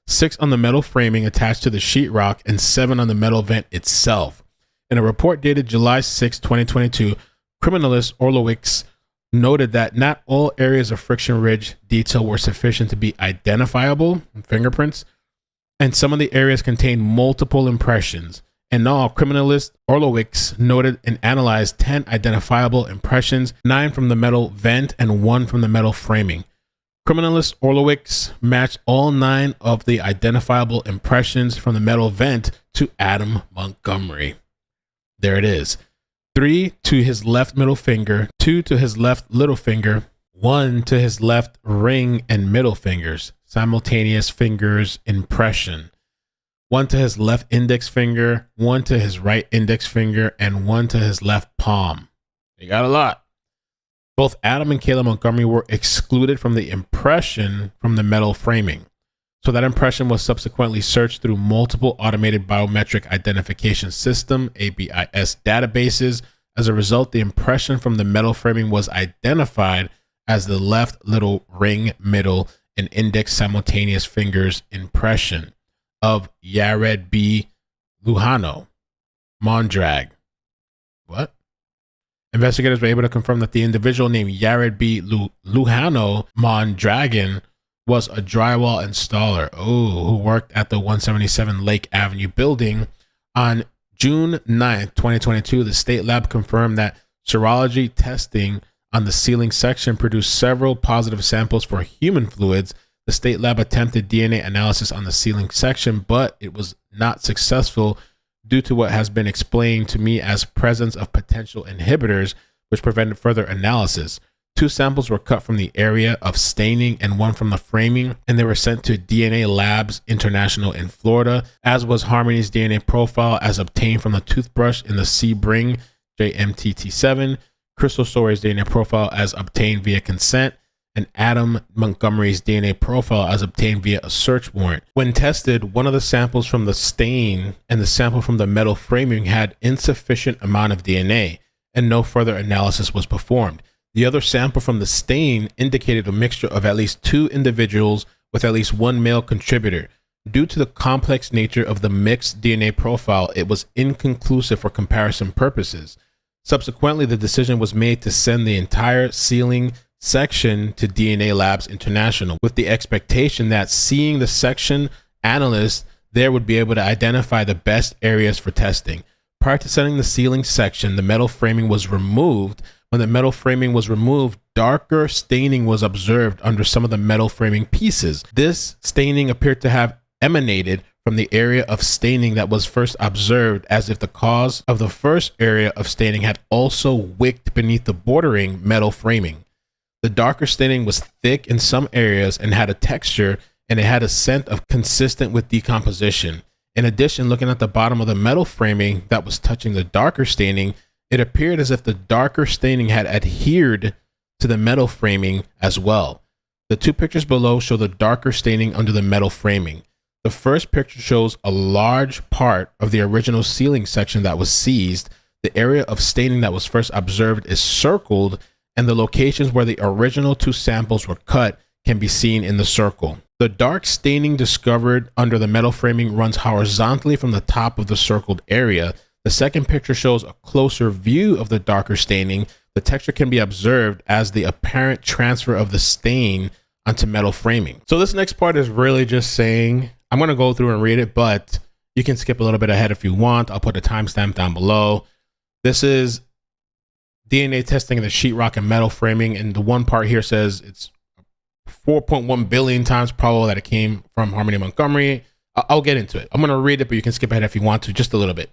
6 on the metal framing attached to the sheetrock and 7 on the metal vent itself. In a report dated July 6, 2022, criminalist Orlowicz noted that not all areas of friction ridge detail were sufficient to be identifiable fingerprints, and some of the areas contained multiple impressions. In all, criminalist Orlowicz noted and analyzed 10 identifiable impressions, 9 from the metal vent and 1 from the metal framing. Criminalist Orlowicz matched all 9 of the identifiable impressions from the metal vent to Adam Montgomery. There it is. 3 to his left middle finger, 2 to his left little finger, 1 to his left ring and middle fingers, simultaneous fingers impression. 1 to his left index finger, 1 to his right index finger, and 1 to his left palm. You got a lot. Both Adam and Kayla Montgomery were excluded from the impression from the metal framing. So that impression was subsequently searched through multiple automated biometric identification system, ABIS databases. As a result, the impression from the metal framing was identified as the left little ring, middle, and index simultaneous fingers impression of Yared B. Luhano Mondrag. What? Investigators were able to confirm that the individual named Yared B. Luhano Mondragon was a drywall installer who worked at the 177 Lake Avenue building. On June 9th, 2022, the state lab confirmed that serology testing on the ceiling section produced several positive samples for human fluids. The state lab attempted DNA analysis on the ceiling section, but it was not successful due to what has been explained to me as presence of potential inhibitors, which prevented further analysis. 2 samples were cut from the area of staining and 1 from the framing, and they were sent to DNA Labs International in Florida, as was Harmony's DNA profile as obtained from the toothbrush in the Sebring JMTT7, Crystal Soare's DNA profile as obtained via consent, and Adam Montgomery's DNA profile as obtained via a search warrant. When tested, one of the samples from the stain and the sample from the metal framing had insufficient amount of DNA, and no further analysis was performed. The other sample from the stain indicated a mixture of at least 2 individuals with at least 1 male contributor. Due to the complex nature of the mixed DNA profile, it was inconclusive for comparison purposes. Subsequently, the decision was made to send the entire ceiling section to DNA Labs International, with the expectation that seeing the section analyst there would be able to identify the best areas for testing. Prior to sending the ceiling section, the metal framing was removed. When the metal framing was removed, darker staining was observed under some of the metal framing pieces. This staining appeared to have emanated from the area of staining that was first observed, as if the cause of the first area of staining had also wicked beneath the bordering metal framing. The darker staining was thick in some areas and had a texture, and it had a scent of consistent with decomposition. In addition, looking at the bottom of the metal framing that was touching the darker staining, it appeared as if the darker staining had adhered to the metal framing as well. The 2 pictures below show the darker staining under the metal framing. The first picture shows a large part of the original ceiling section that was seized. The area of staining that was first observed is circled, and the locations where the original 2 samples were cut can be seen in the circle. The dark staining discovered under the metal framing runs horizontally from the top of the circled area. The second picture shows a closer view of the darker staining. The texture can be observed as the apparent transfer of the stain onto metal framing. So this next part is really just saying, I'm going to go through and read it, but you can skip a little bit ahead if you want. I'll put a timestamp down below. This is DNA testing of the sheetrock and metal framing, and the one part here says it's 4.1 billion times probable that it came from Harmony Montgomery. I'll get into it. I'm going to read it, but you can skip ahead if you want to, just a little bit.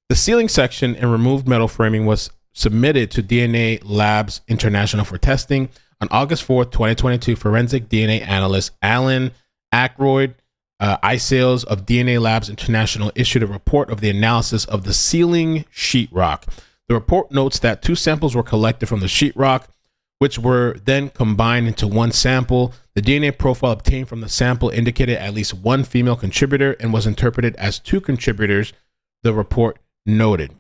The ceiling section and removed metal framing was submitted to DNA Labs International for testing. On August 4th, 2022, forensic DNA analyst Alan Ackroyd, iSales of DNA Labs International, issued a report of the analysis of the ceiling sheetrock. The report notes that 2 samples were collected from the sheetrock, which were then combined into one sample. The DNA profile obtained from the sample indicated at least 1 female contributor and was interpreted as 2 contributors, the report noted.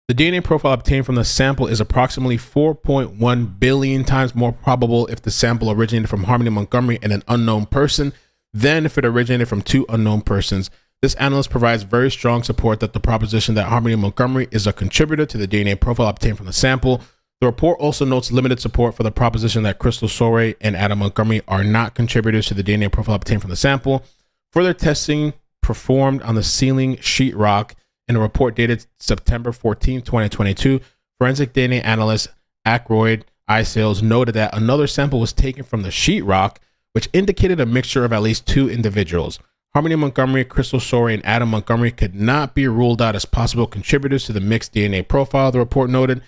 The DNA profile obtained from the sample is approximately 4.1 billion times more probable if the sample originated from Harmony Montgomery and an unknown person than if it originated from 2 unknown persons. This analyst provides very strong support that the proposition that Harmony Montgomery is a contributor to the DNA profile obtained from the sample. The report also notes limited support for the proposition that Crystal Sorey and Adam Montgomery are not contributors to the DNA profile obtained from the sample. Further testing performed on the ceiling sheetrock in a report dated September 14, 2022, forensic DNA analyst Ackroyd iSales noted that another sample was taken from the sheetrock, which indicated a mixture of at least 2 individuals. Harmony Montgomery, Crystal Sorey, and Adam Montgomery could not be ruled out as possible contributors to the mixed DNA profile, the report noted.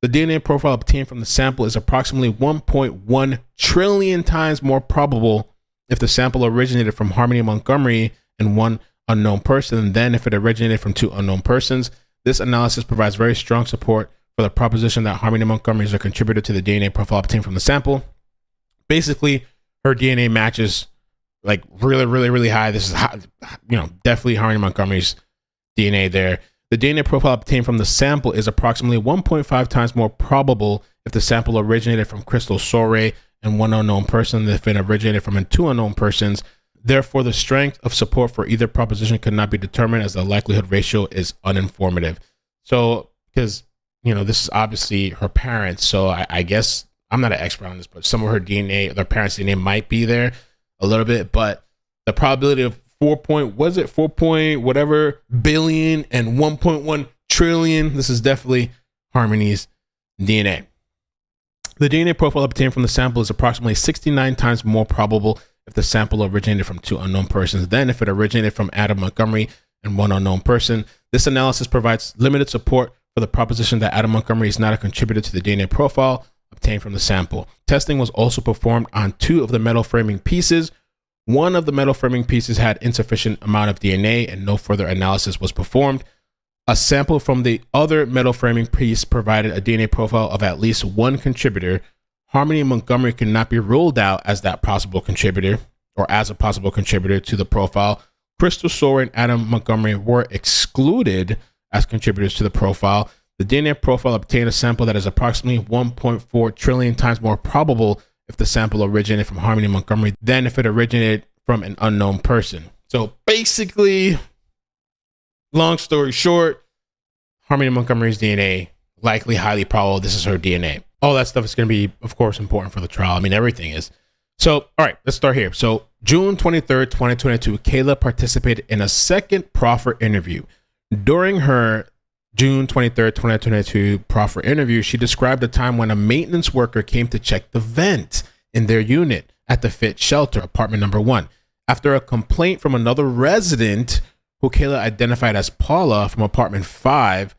The DNA profile obtained from the sample is approximately 1.1 trillion times more probable if the sample originated from Harmony Montgomery and 1 unknown person than if it originated from 2 unknown persons. This analysis provides very strong support for the proposition that Harmony Montgomery is a contributor to the DNA profile obtained from the sample. Basically, her DNA matches like really high. This is high, definitely Harmony Montgomery's DNA there. The DNA profile obtained from the sample is approximately 1.5 times more probable if the sample originated from Crystal Sorey and 1 unknown person than if it originated from 2 unknown persons. Therefore, the strength of support for either proposition could not be determined as the likelihood ratio is uninformative. So, because, this is obviously her parents. So I guess I'm not an expert on this, but some of her DNA, their parents' DNA might be there a little bit, but the probability of 4 point whatever billion and 1.1 trillion. This is definitely Harmony's DNA. The DNA profile obtained from the sample is approximately 69 times more probable if the sample originated from 2 unknown persons than if it originated from Adam Montgomery and 1 unknown person. This analysis provides limited support for the proposition that Adam Montgomery is not a contributor to the DNA profile obtained from the sample. Testing was also performed on 2 of the metal framing pieces. One of the metal framing pieces had insufficient amount of DNA and no further analysis was performed. A sample from the other metal framing piece provided a DNA profile of at least 1 contributor. Harmony Montgomery cannot be ruled out as that possible contributor or as a possible contributor to the profile. Crystal Sorey and Adam Montgomery were excluded as contributors to the profile. The DNA profile obtained a sample that is approximately 1.4 trillion times more probable if the sample originated from Harmony Montgomery than if it originated from an unknown person. So basically, long story short, Harmony Montgomery's DNA, likely highly probable this is her DNA. All that stuff is going to be, of course, important for the trial. I mean, everything is. So, all right, let's start here. So June 23rd, 2022, Kayla participated in a second proffer interview. During her June 23rd, 2022 proffer interview, she described a time when a maintenance worker came to check the vent in their unit at the Fit Shelter, apartment number 1. After a complaint from another resident who Kayla identified as Paula from apartment 5,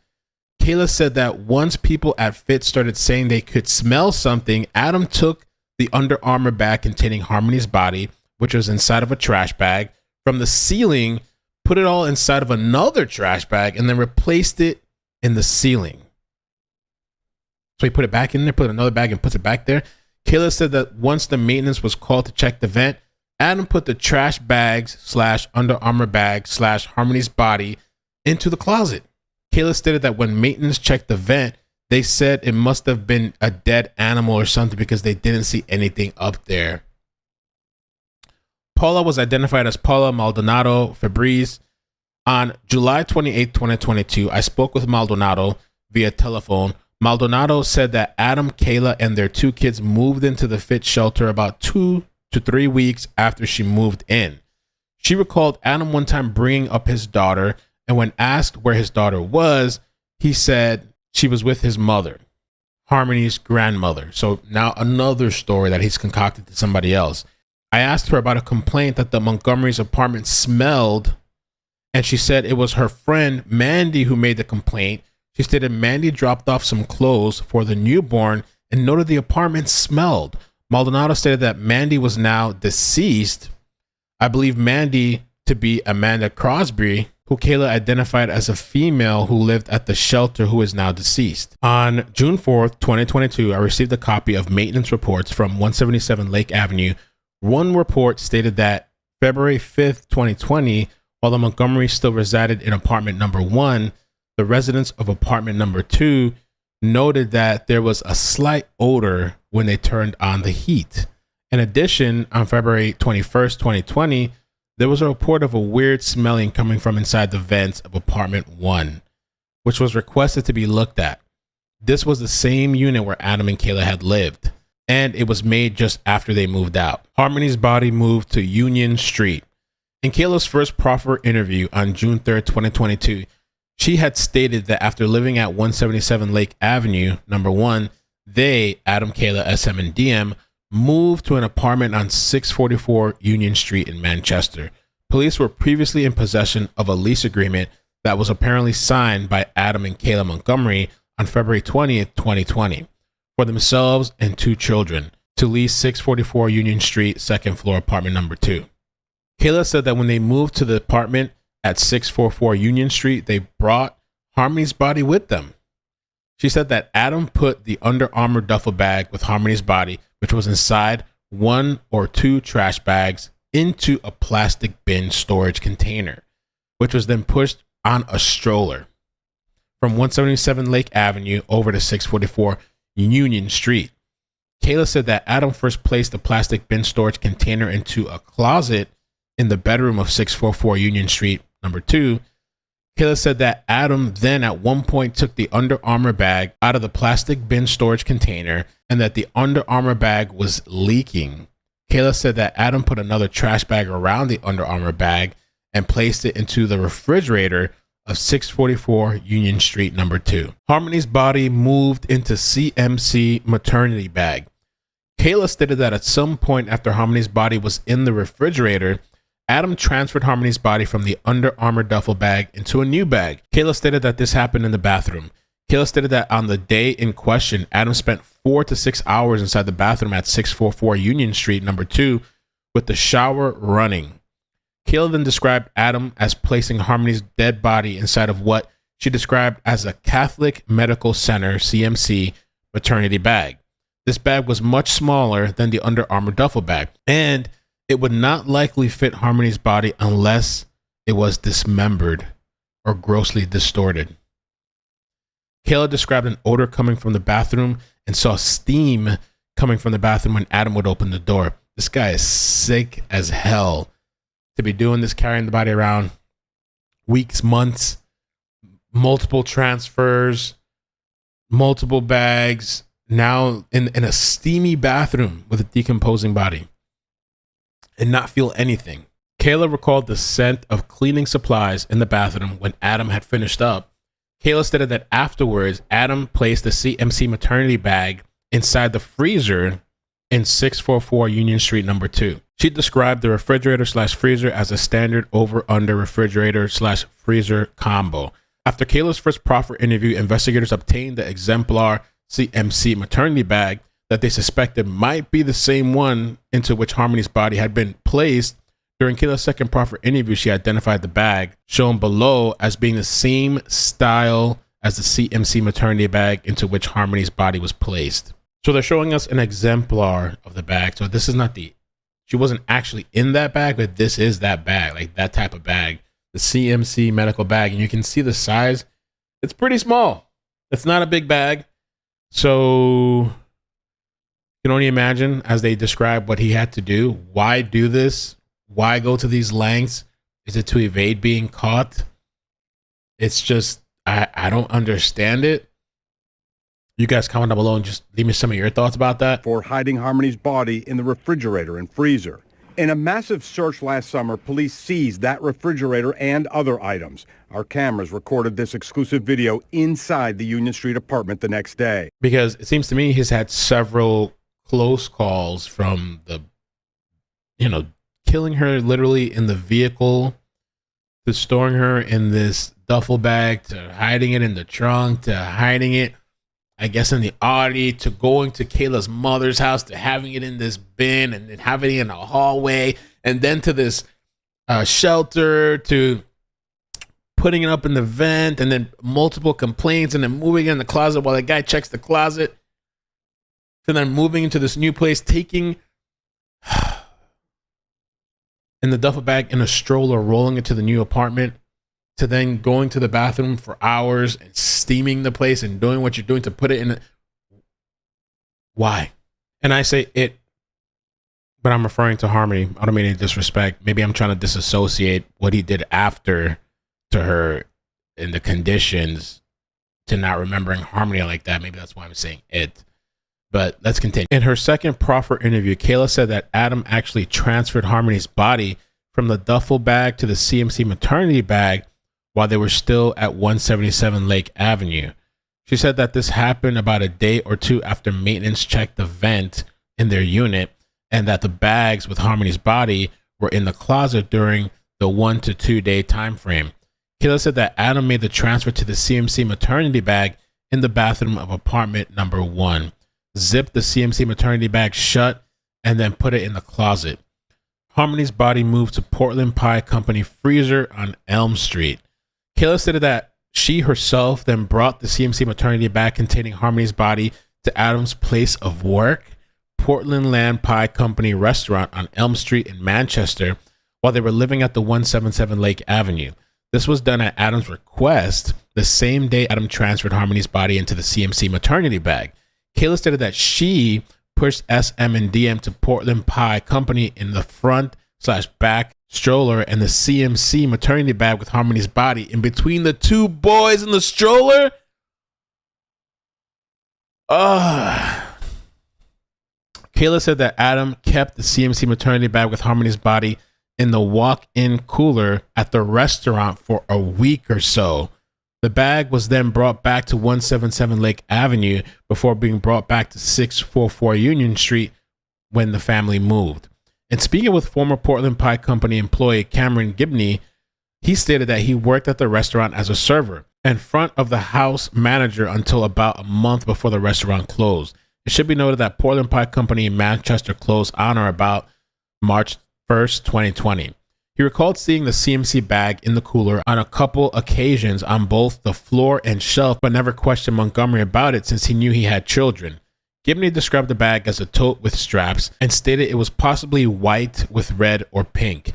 Kayla said that once people at Fit started saying they could smell something, Adam took the Under Armour bag containing Harmony's body, which was inside of a trash bag, from the ceiling, put it all inside of another trash bag, and then replaced it in the ceiling. So he put it back in there, put another bag and puts it back there. Kayla said that once the maintenance was called to check the vent, Adam put the trash bags / Under Armour bag / Harmony's body into the closet. Kayla stated that when maintenance checked the vent, they said it must have been a dead animal or something because they didn't see anything up there. Paula was identified as Paula Maldonado Fabriz. On July 28, 2022, I spoke with Maldonado via telephone. Maldonado said that Adam, Kayla, and their 2 kids moved into the Fit Shelter about 2 to 3 weeks after she moved in. She recalled Adam one time bringing up his daughter, and when asked where his daughter was, he said she was with his mother, Harmony's grandmother. So now another story that he's concocted to somebody else. I asked her about a complaint that the Montgomery's apartment smelled, and she said it was her friend Mandy who made the complaint. She stated Mandy dropped off some clothes for the newborn and noted the apartment smelled. Maldonado stated that Mandy was now deceased. I believe Mandy to be Amanda Crosby, who Kayla identified as a female who lived at the shelter, who is now deceased. On June 4th, 2022, I received a copy of maintenance reports from 177 Lake Avenue. One report stated that February 5th, 2020, while the Montgomerys still resided in apartment number 1, the residents of apartment number 2 noted that there was a slight odor when they turned on the heat. In addition, on February 21st, 2020, there was a report of a weird smelling coming from inside the vents of apartment 1, which was requested to be looked at. This was the same unit where Adam and Kayla had lived, and it was made just after they moved out. Harmony's body moved to Union Street. In Kayla's first proffer interview on June 3rd, 2022, she had stated that after living at 177 Lake Avenue, number 1, they, Adam, Kayla, SM, and DM, moved to an apartment on 644 Union Street in Manchester. Police were previously in possession of a lease agreement that was apparently signed by Adam and Kayla Montgomery on February 20th, 2020, for themselves and 2 children to lease 644 Union Street, second floor, apartment number 2. Kayla said that when they moved to the apartment at 644 Union Street, they brought Harmony's body with them. She said that Adam put the Under Armour duffel bag with Harmony's body, which was inside 1 or 2 trash bags, into a plastic bin storage container, which was then pushed on a stroller from 177 Lake Avenue over to 644 Union Street. Kayla said that Adam first placed the plastic bin storage container into a closet in the bedroom of 644 Union Street, number 2. Kayla said that Adam then at one point took the Under Armour bag out of the plastic bin storage container and that the Under Armour bag was leaking. Kayla said that Adam put another trash bag around the Under Armour bag and placed it into the refrigerator of 644 Union Street, number 2. Harmony's body moved into CMC maternity bag. Kayla stated that at some point after Harmony's body was in the refrigerator, Adam transferred Harmony's body from the Under Armour duffel bag into a new bag. Kayla stated that this happened in the bathroom. Kayla stated that on the day in question, Adam spent 4 to 6 hours inside the bathroom at 644 Union Street, number 2, with the shower running. Kayla then described Adam as placing Harmony's dead body inside of what she described as a Catholic Medical Center, CMC, maternity bag. This bag was much smaller than the Under Armour duffel bag, and it would not likely fit Harmony's body unless it was dismembered or grossly distorted. Kayla described an odor coming from the bathroom and saw steam coming from the bathroom when Adam would open the door. This guy is sick as hell to be doing this, carrying the body around weeks, months, multiple transfers, multiple bags, now in a steamy bathroom with a decomposing body, and not feel anything. Kayla recalled the scent of cleaning supplies in the bathroom when Adam had finished up. Kayla stated that afterwards, Adam placed the CMC maternity bag inside the freezer in 644 Union Street, number 2. She described the refrigerator/freezer as a standard over-under refrigerator/freezer combo. After Kayla's first proffer interview, investigators obtained the exemplar CMC maternity bag that they suspected might be the same one into which Harmony's body had been placed. During Kayla's second proffer interview, she identified the bag, shown below as being the same style as the CMC maternity bag into which Harmony's body was placed. So they're showing us an exemplar of the bag. So this is not she wasn't actually in that bag, but this is that bag, like that type of bag, the CMC medical bag. And you can see the size. It's pretty small. It's not a big bag. So you can only imagine, as they describe what he had to do. Why do this? Why go to these lengths? Is it to evade being caught? It's just, I don't understand it. You guys comment down below and just leave me some of your thoughts about that. For hiding Harmony's body in the refrigerator and freezer. In a massive search last summer, police seized that refrigerator and other items. Our cameras recorded this exclusive video inside the Union Street apartment the next day. Because it seems to me he's had several close calls from the killing her literally in the vehicle, to storing her in this duffel bag, to hiding it in the trunk, to hiding it, I guess, in the Audi, to going to Kayla's mother's house, to having it in this bin and then having it in a hallway, and then to this shelter, to putting it up in the vent, and then multiple complaints, and then moving it in the closet while the guy checks the closet, to then moving into this new place, taking in the duffel bag in a stroller, rolling it to the new apartment, to then going to the bathroom for hours and steaming the place and doing what you're doing to put it in. Why? And I say it, but I'm referring to Harmony. I don't mean any disrespect. Maybe I'm trying to disassociate what he did after to her in the conditions to not remembering Harmony like that. Maybe that's why I'm saying it. But let's continue. In her second proffer interview, Kayla said that Adam actually transferred Harmony's body from the duffel bag to the CMC maternity bag while they were still at 177 Lake Avenue. She said that this happened about a day or two after maintenance checked the vent in their unit, and that the bags with Harmony's body were in the closet during the 1 to 2 day time frame. Kayla said that Adam made the transfer to the CMC maternity bag in the bathroom of apartment number 1, zipped the CMC maternity bag shut, and then put it in the closet. Harmony's body moved to Portland Pie Company freezer on Elm Street. Kayla stated that she herself then brought the CMC maternity bag containing Harmony's body to Adam's place of work, Portland Land Pie Company restaurant on Elm Street in Manchester, while they were living at the 177 Lake Avenue. This was done at Adam's request the same day Adam transferred Harmony's body into the CMC maternity bag. Kayla stated that she pushed SM and DM to Portland Pie Company in the front/back stroller and the CMC maternity bag with Harmony's body in between the two boys in the stroller. Kayla said that Adam kept the CMC maternity bag with Harmony's body in the walk-in cooler at the restaurant for a week or so. The bag was then brought back to 177 Lake Avenue before being brought back to 644 Union Street when the family moved. And speaking with former Portland Pie Company employee Cameron Gibney, he stated that he worked at the restaurant as a server and front of the house manager until about a month before the restaurant closed. It should be noted that Portland Pie Company in Manchester closed on or about March 1st, 2020. He recalled seeing the CMC bag in the cooler on a couple occasions on both the floor and shelf, but never questioned Montgomery about it since he knew he had children. Gibney described the bag as a tote with straps and stated it was possibly white with red or pink.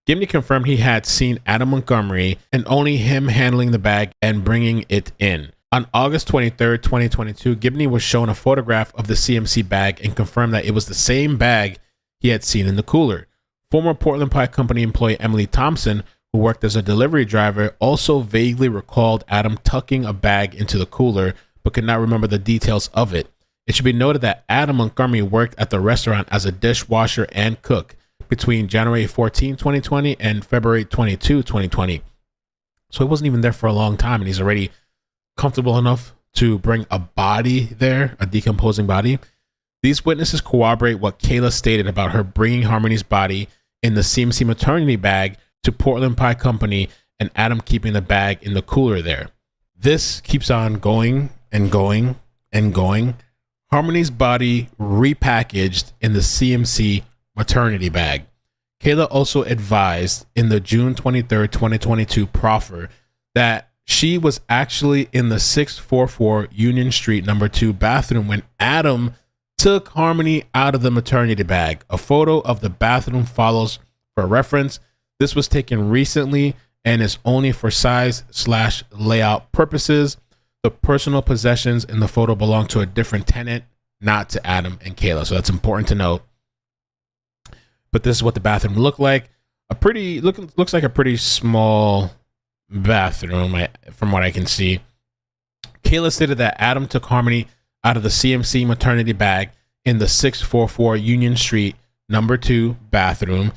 Gibney confirmed he had seen Adam Montgomery and only him handling the bag and bringing it in. On August 23, 2022, Gibney was shown a photograph of the CMC bag and confirmed that it was the same bag he had seen in the cooler. Former Portland Pie Company employee Emily Thompson, who worked as a delivery driver, also vaguely recalled Adam tucking a bag into the cooler, but could not remember the details of it. It should be noted that Adam Montgomery worked at the restaurant as a dishwasher and cook between January 14, 2020 and February 22, 2020. So he wasn't even there for a long time, and he's already comfortable enough to bring a body there, a decomposing body. These witnesses corroborate what Kayla stated about her bringing Harmony's body in the CMC maternity bag to Portland Pie Company and Adam keeping the bag in the cooler there. This keeps on going and going and going. Harmony's body repackaged in the CMC maternity bag. Kayla also advised in the June 23, 2022 proffer that she was actually in the 644 Union Street number 2 bathroom when Adam took Harmony out of the maternity bag. A photo of the bathroom follows for reference. This was taken recently and is only for size/layout purposes. The personal possessions in the photo belong to a different tenant, not to Adam and Kayla. So that's important to note. But this is what the bathroom looked like. Looks like a pretty small bathroom from what I can see. Kayla stated that Adam took Harmony out of the CMC maternity bag in the 644 Union Street number 2 bathroom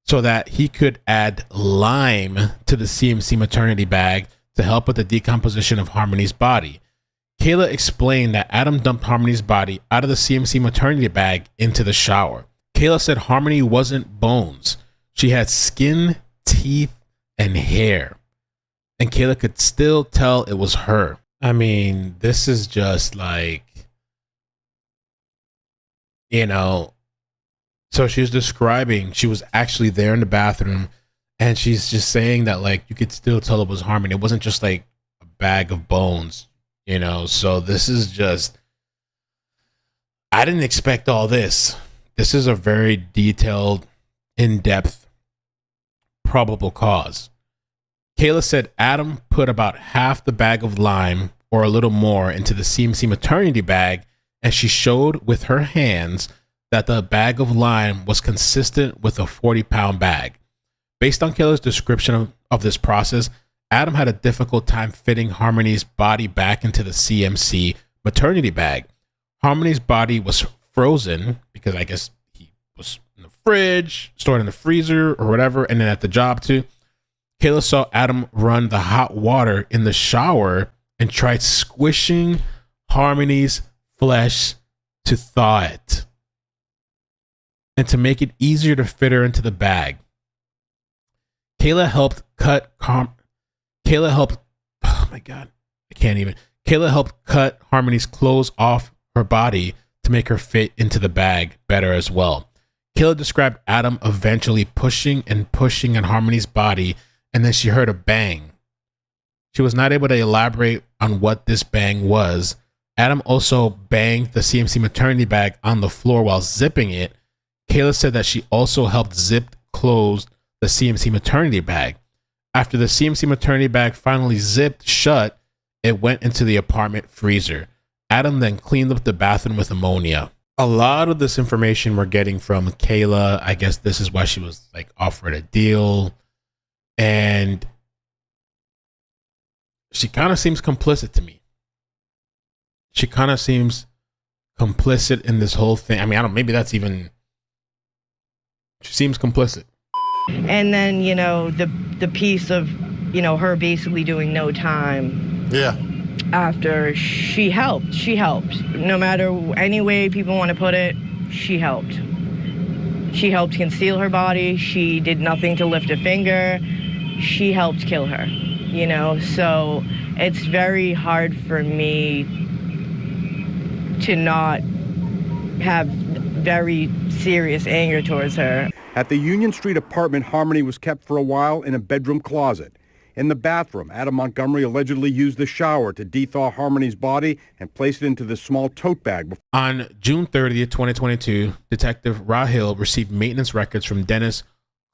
so that he could add lime to the CMC maternity bag to help with the decomposition of Harmony's body. Kayla explained that Adam dumped Harmony's body out of the CMC maternity bag into the shower. Kayla said Harmony wasn't bones. She had skin, teeth, and hair. And Kayla could still tell it was her. I mean, this is just like, you know, so she was describing, she was actually there in the bathroom, and she's just saying that, like, you could still tell it was Harmony. It wasn't just like a bag of bones, you know? So this is just, I didn't expect all this. This is a very detailed, in-depth, probable cause. Kayla said Adam put about half the bag of lime or a little more into the CMC maternity bag, and she showed with her hands that the bag of lime was consistent with a 40-pound bag. Based on Kayla's description of this process, Adam had a difficult time fitting Harmony's body back into the CMC maternity bag. Harmony's body was frozen because I guess he was in the fridge, stored in the freezer or whatever, and then at the job too. Kayla saw Adam run the hot water in the shower and tried squishing Harmony's flesh to thaw it and to make it easier to fit her into the bag. Kayla helped cut Harmony's clothes off her body to make her fit into the bag better as well. Kayla described Adam eventually pushing on Harmony's body, and then she heard a bang. She was not able to elaborate on what this bang was. Adam also banged the CMC maternity bag on the floor while zipping it. Kayla said that she also helped zip close the CMC maternity bag. After the CMC maternity bag finally zipped shut, it went into the apartment freezer. Adam then cleaned up the bathroom with ammonia. A lot of this information we're getting from Kayla. I guess this is why she was like offered a deal. And she kind of seems complicit to me. She kind of seems complicit in this whole thing. I mean, I don't, maybe that's even, she seems complicit. And then, you know, the piece of, you know, her basically doing no time. Yeah. After she helped. No matter any way people want to put it, she helped. She helped conceal her body. She did nothing to lift a finger. She helped kill her, you know? So it's very hard for me to not have very serious anger towards her. At the Union Street apartment, Harmony was kept for a while in a bedroom closet. In the bathroom, Adam Montgomery allegedly used the shower to de-thaw Harmony's body and place it into this small tote bag. On June 30th, 2022, Detective Rahil received maintenance records from Dennis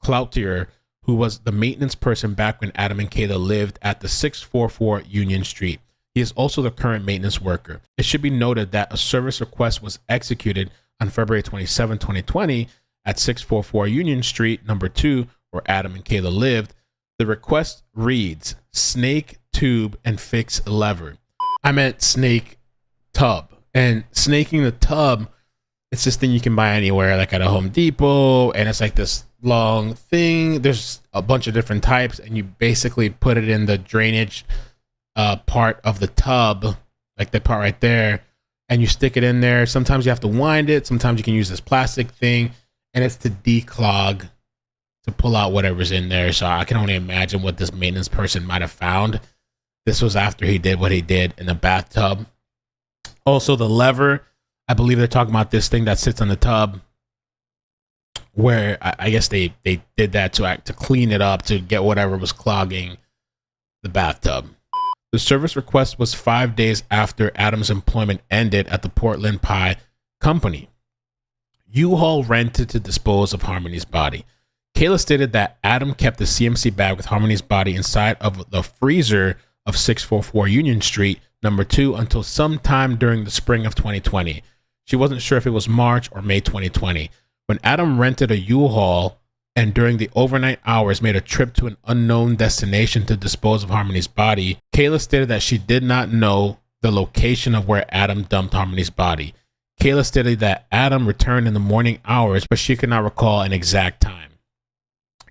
Cloutier, who was the maintenance person back when Adam and Kayla lived at the 644 Union Street. He is also the current maintenance worker. It should be noted that a service request was executed on February 27, 2020 at 644 Union Street, number 2, where Adam and Kayla lived. The request reads, snake tube and fix lever. I meant snake tub. And snaking the tub, it's this thing you can buy anywhere, like at a Home Depot, and it's like this long thing. There's a bunch of different types, and you basically put it in the drainage part of the tub, like the part right there, and you stick it in there. Sometimes you have to wind it. Sometimes you can use this plastic thing, and it's to declog, to pull out whatever's in there. So I can only imagine what this maintenance person might have found. This was after he did what he did in the bathtub. Also, the lever, I believe they're talking about this thing that sits on the tub, where I guess they did that to clean it up, to get whatever was clogging the bathtub. The service request was 5 days after Adam's employment ended at the Portland Pie Company. U-Haul rented to dispose of Harmony's body. Kayla stated that Adam kept the CMC bag with Harmony's body inside of the freezer of 644 Union Street, number 2, until sometime during the spring of 2020. She wasn't sure if it was March or May 2020. When Adam rented a U-Haul and during the overnight hours made a trip to an unknown destination to dispose of Harmony's body, Kayla stated that she did not know the location of where Adam dumped Harmony's body. Kayla stated that Adam returned in the morning hours, but she could not recall an exact time.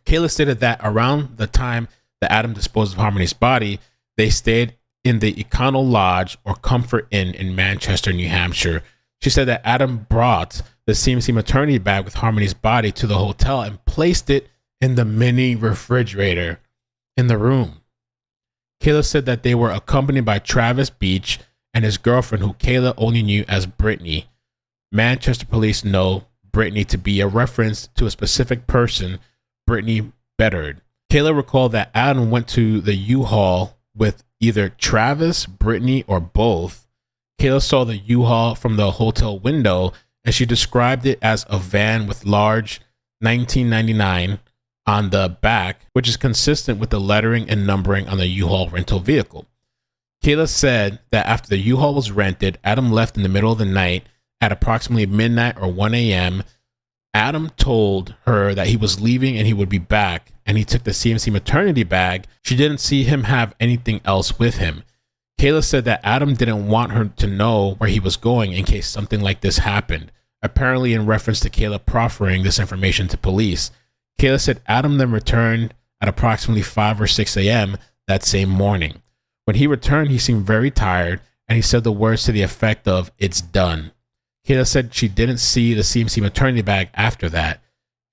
Kayla stated that around the time that Adam disposed of Harmony's body, they stayed in the Econo Lodge or Comfort Inn in Manchester, New Hampshire. She said that Adam brought the CMC maternity bag with Harmony's body to the hotel and placed it in the mini refrigerator in the room. Kayla said that they were accompanied by Travis Beach and his girlfriend, who Kayla only knew as Brittany. Manchester police know Brittany to be a reference to a specific person, Brittany Bedard. Kayla recalled that Adam went to the U-Haul with either Travis, Brittany, or both. Kayla saw the U-Haul from the hotel window, and she described it as a van with large 1999 on the back, which is consistent with the lettering and numbering on the U-Haul rental vehicle. Kayla said that after the U-Haul was rented, Adam left in the middle of the night at approximately midnight or 1 a.m. Adam told her that he was leaving and he would be back, and he took the CMC maternity bag. She didn't see him have anything else with him. Kayla said that Adam didn't want her to know where he was going in case something like this happened, apparently in reference to Kayla proffering this information to police. Kayla said Adam then returned at approximately 5 or 6 a.m. that same morning. When he returned, he seemed very tired, and he said the words to the effect of, "It's done." Kayla said she didn't see the CMC maternity bag after that.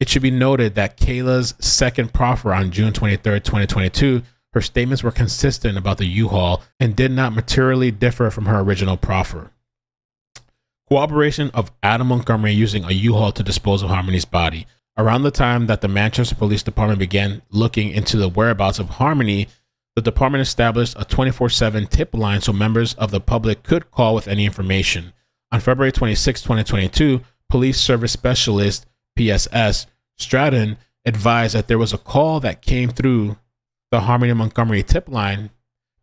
It should be noted that Kayla's second proffer on June 23, 2022, her statements were consistent about the U-Haul and did not materially differ from her original proffer. Cooperation of Adam Montgomery using a U-Haul to dispose of Harmony's body. Around the time that the Manchester Police Department began looking into the whereabouts of Harmony, the department established a 24/7 tip line so members of the public could call with any information. On February 26, 2022, Police Service Specialist PSS Stratton advised that there was a call that came through the Harmony Montgomery tip line.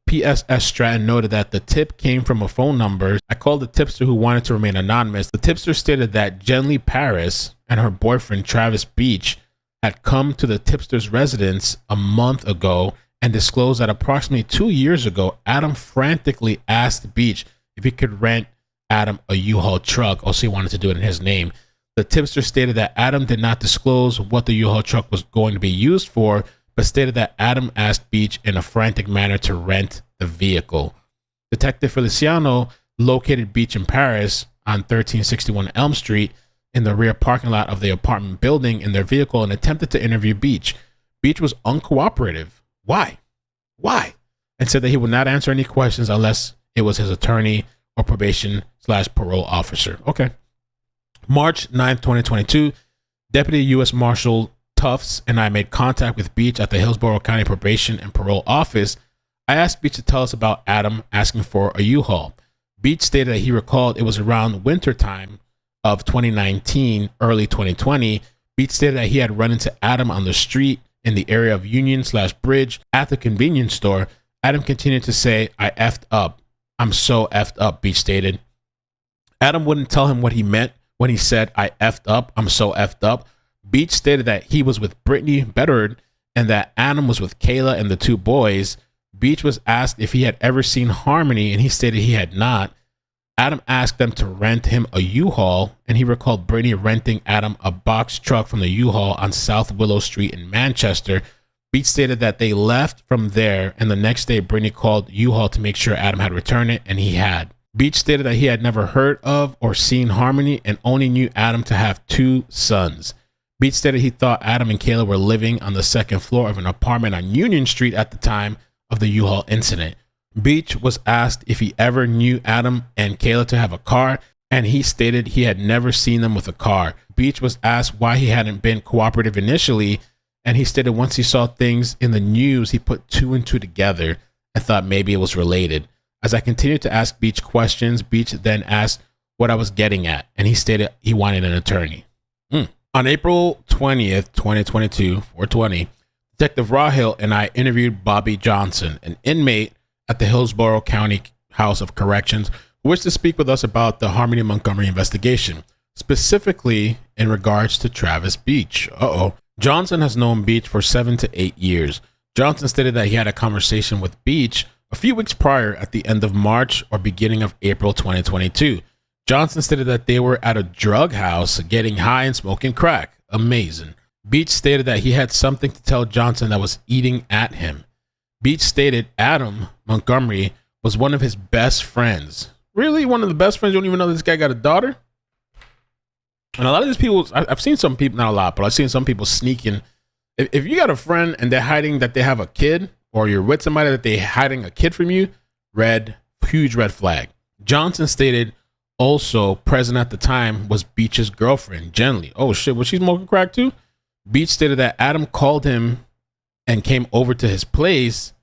PSS Stratton noted that the tip came from a phone number. I called the tipster, who wanted to remain anonymous. The tipster stated that Jenly Paris and her boyfriend Travis Beach had come to the tipster's residence a month ago and disclosed that approximately 2 years ago, Adam frantically asked Beach if he could rent Adam a U-Haul truck. Also, he wanted to do it in his name. The tipster stated that Adam did not disclose what the U-Haul truck was going to be used for, but stated that Adam asked Beach in a frantic manner to rent the vehicle. Detective Feliciano located Beach in Paris on 1361 Elm Street in the rear parking lot of the apartment building in their vehicle and attempted to interview Beach. Beach was uncooperative. Why? And said that he would not answer any questions unless it was his attorney or probation/parole officer. Okay. March 9th, 2022, Deputy U.S. Marshal Tufts and I made contact with Beach at the Hillsborough County Probation and Parole Office. I asked Beach to tell us about Adam asking for a U-Haul. Beach stated that he recalled it was around winter time of 2019, early 2020. Beach stated that he had run into Adam on the street in the area of Union/Bridge at the convenience store. Adam continued to say, "I effed up. I'm so effed up," Beach stated. Adam wouldn't tell him what he meant when he said, "I effed up. I'm so effed up." Beach stated that he was with Brittany Bedard and that Adam was with Kayla and the two boys. Beach was asked if he had ever seen Harmony, and he stated he had not. Adam asked them to rent him a U-Haul, and he recalled Brittany renting Adam a box truck from the U-Haul on South Willow Street in Manchester. Beach stated that they left from there, and the next day Brittany called U-Haul to make sure Adam had returned it, and he had. Beach stated that he had never heard of or seen Harmony and only knew Adam to have 2 sons. Beach stated he thought Adam and Kayla were living on the second floor of an apartment on Union Street at the time of the U-Haul incident. Beach was asked if he ever knew Adam and Kayla to have a car, and he stated he had never seen them with a car. Beach was asked why he hadn't been cooperative initially, and he stated once he saw things in the news, he put 2 and 2 together and thought maybe it was related. As I continued to ask Beach questions, Beach then asked what I was getting at, and he stated he wanted an attorney. On April 20th, 2022, 420, Detective Rahill and I interviewed Bobby Johnson, an inmate at the Hillsborough County House of Corrections, who wished to speak with us about the Harmony Montgomery investigation, specifically in regards to Travis Beach. Johnson has known Beach for 7 to 8 years. Johnson stated that he had a conversation with Beach a few weeks prior at the end of March or beginning of April 2022. Johnson stated that they were at a drug house getting high and smoking crack. Amazing. Beach stated that he had something to tell Johnson that was eating at him. Beach stated Adam Montgomery was one of his best friends. Really? One of the best friends? You don't even know this guy got a daughter? And a lot of these people, I've seen some people, not a lot, but I've seen some people sneaking. If you got a friend and they're hiding that they have a kid, or you're with somebody that they're hiding a kid from you, huge red flag. Johnson stated also present at the time was Beach's girlfriend, Jen Lee. Oh shit, was she smoking crack too? Beach stated that Adam called him and came over to his place,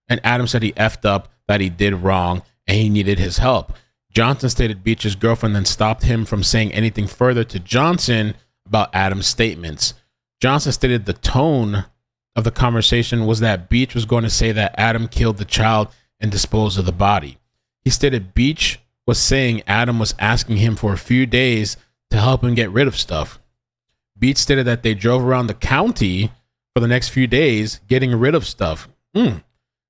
and Adam said he effed up, that he did wrong, and he needed his help. Johnson stated Beach's girlfriend then stopped him from saying anything further to Johnson about Adam's statements. Johnson stated the tone of the conversation was that Beach was going to say that Adam killed the child and disposed of the body. He stated Beach was saying Adam was asking him for a few days to help him get rid of stuff. Beach stated that they drove around the county for the next few days getting rid of stuff.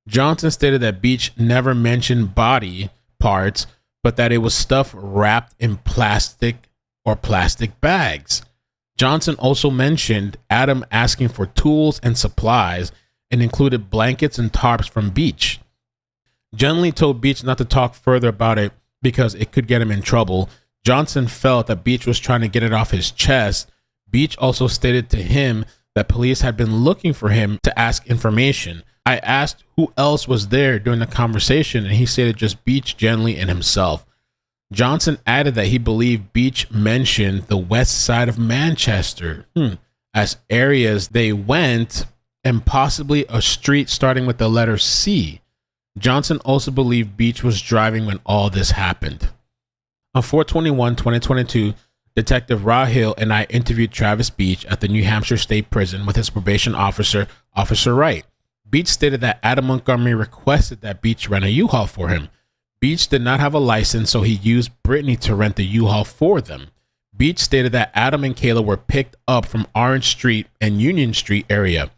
Johnson stated that Beach never mentioned body parts, but that it was stuff wrapped in plastic or plastic bags. Johnson also mentioned Adam asking for tools and supplies and included blankets and tarps from Beach. Jen Lee told Beach not to talk further about it because it could get him in trouble. Johnson felt that Beach was trying to get it off his chest. Beach also stated to him that police had been looking for him to ask information. I asked who else was there during the conversation, and he stated just Beach, Jen Lee, and himself. Johnson added that he believed Beach mentioned the west side of Manchester as areas they went, and possibly a street starting with the letter C. Johnson also believed Beach was driving when all this happened. On 4/21/2022, Detective Rahil and I interviewed Travis Beach at the New Hampshire State Prison with his probation officer, Officer Wright. Beach stated that Adam Montgomery requested that Beach rent a U-Haul for him. Beach did not have a license, so he used Brittany to rent the U-Haul for them. Beach stated that Adam and Kayla were picked up from Orange Street and Union Street area.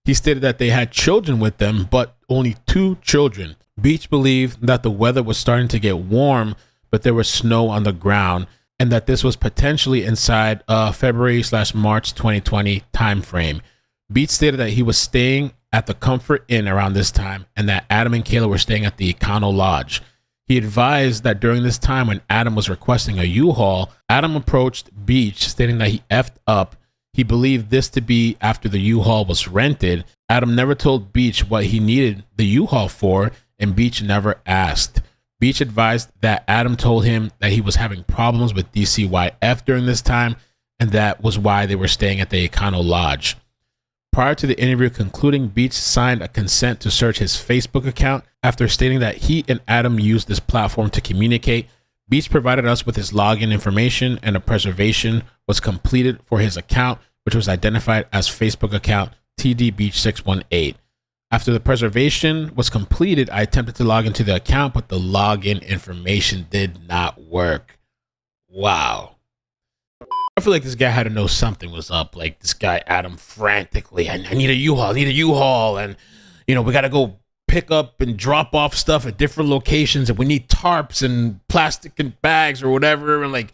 He stated that they had children with them, but only 2 children. Beach believed that the weather was starting to get warm, but there was snow on the ground, and that this was potentially inside February/March 2020 timeframe. Beach stated that he was staying at the Comfort Inn around this time, and that Adam and Kayla were staying at the Econo Lodge. He advised that during this time when Adam was requesting a U-Haul, Adam approached Beach stating that he effed up. He believed this to be after the U-Haul was rented. Adam never told Beach what he needed the U-Haul for, and Beach never asked. Beach advised that Adam told him that he was having problems with DCYF during this time, and that was why they were staying at the Econo Lodge. Prior to the interview concluding, Beach signed a consent to search his Facebook account after stating that he and Adam used this platform to communicate. Beach provided us with his login information, and a preservation was completed for his account, which was identified as Facebook account TDBeach618. After the preservation was completed, I attempted to log into the account, but the login information did not work. Wow. I feel like this guy had to know something was up. Like this guy, Adam, frantically, I need a U-Haul, and we got to go pick up and drop off stuff at different locations, and we need tarps and plastic and bags or whatever. And like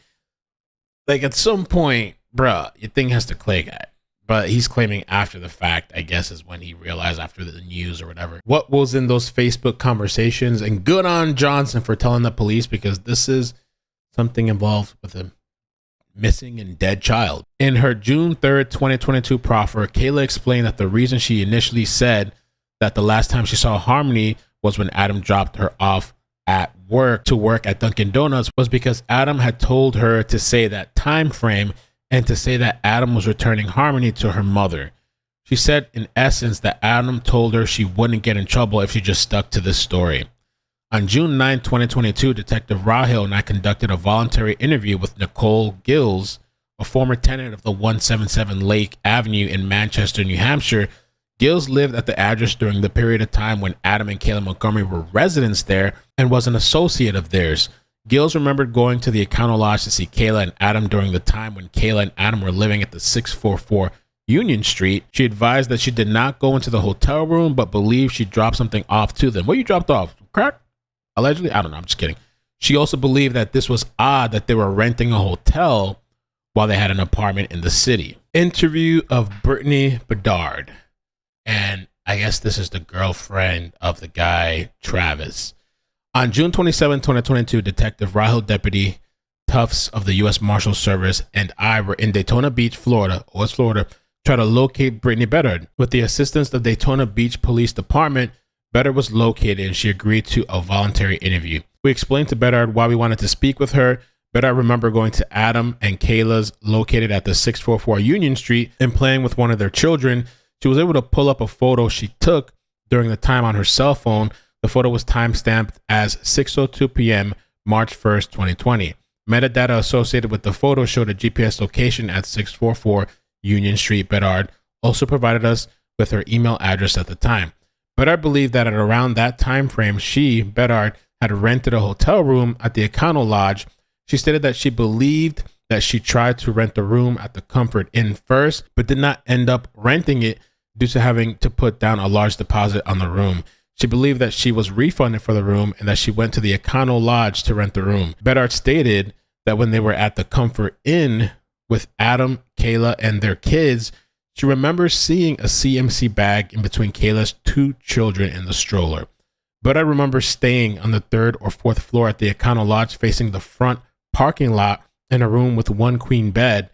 at some point, bruh, your thing has to click. But he's claiming after the fact, I guess, is when he realized after the news or whatever what was in those Facebook conversations. And good on Johnson for telling the police, because this is something involved with him. Missing and dead child. In her June 3rd, 2022 proffer, Kayla explained that the reason she initially said that the last time she saw Harmony was when Adam dropped her off at work to work at Dunkin' Donuts was because Adam had told her to say that time frame and to say that Adam was returning Harmony to her mother. She said in essence that Adam told her she wouldn't get in trouble if she just stuck to this story. On June 9, 2022, Detective Rahil and I conducted a voluntary interview with Nicole Gills, a former tenant of the 177 Lake Avenue in Manchester, New Hampshire. Gills lived at the address during the period of time when Adam and Kayla Montgomery were residents there and was an associate of theirs. Gills remembered going to the Econo Lodge to see Kayla and Adam during the time when Kayla and Adam were living at the 644 Union Street. She advised that she did not go into the hotel room, but believed she dropped something off to them. What you dropped off? Crack? Allegedly? I don't know. I'm just kidding. She also believed that this was odd that they were renting a hotel while they had an apartment in the city. Interview of Brittany Bedard. And I guess this is the girlfriend of the guy, Travis. On June 27, 2022, Detective Rahil Deputy Tufts of the U.S. Marshal Service and I were in Daytona Beach, Florida, West Florida, trying to locate Brittany Bedard. With the assistance of Daytona Beach Police Department, Bedard was located and she agreed to a voluntary interview. We explained to Bedard why we wanted to speak with her. Bedard remembered going to Adam and Kayla's located at the 644 Union Street and playing with one of their children. She was able to pull up a photo she took during the time on her cell phone. The photo was timestamped as 6:02 p.m. March 1st, 2020. Metadata associated with the photo showed a GPS location at 644 Union Street. Bedard also provided us with her email address at the time. Bedard believed that at around that time frame, Bedard, had rented a hotel room at the Econo Lodge. She stated that she believed that she tried to rent the room at the Comfort Inn first, but did not end up renting it due to having to put down a large deposit on the room. She believed that she was refunded for the room and that she went to the Econo Lodge to rent the room. Bedard stated that when they were at the Comfort Inn with Adam, Kayla, and their kids, she remembers seeing a CMC bag in between Kayla's two children in the stroller. Bedard remembers staying on the 3rd or 4th floor at the Econo Lodge facing the front parking lot in a room with one queen bed.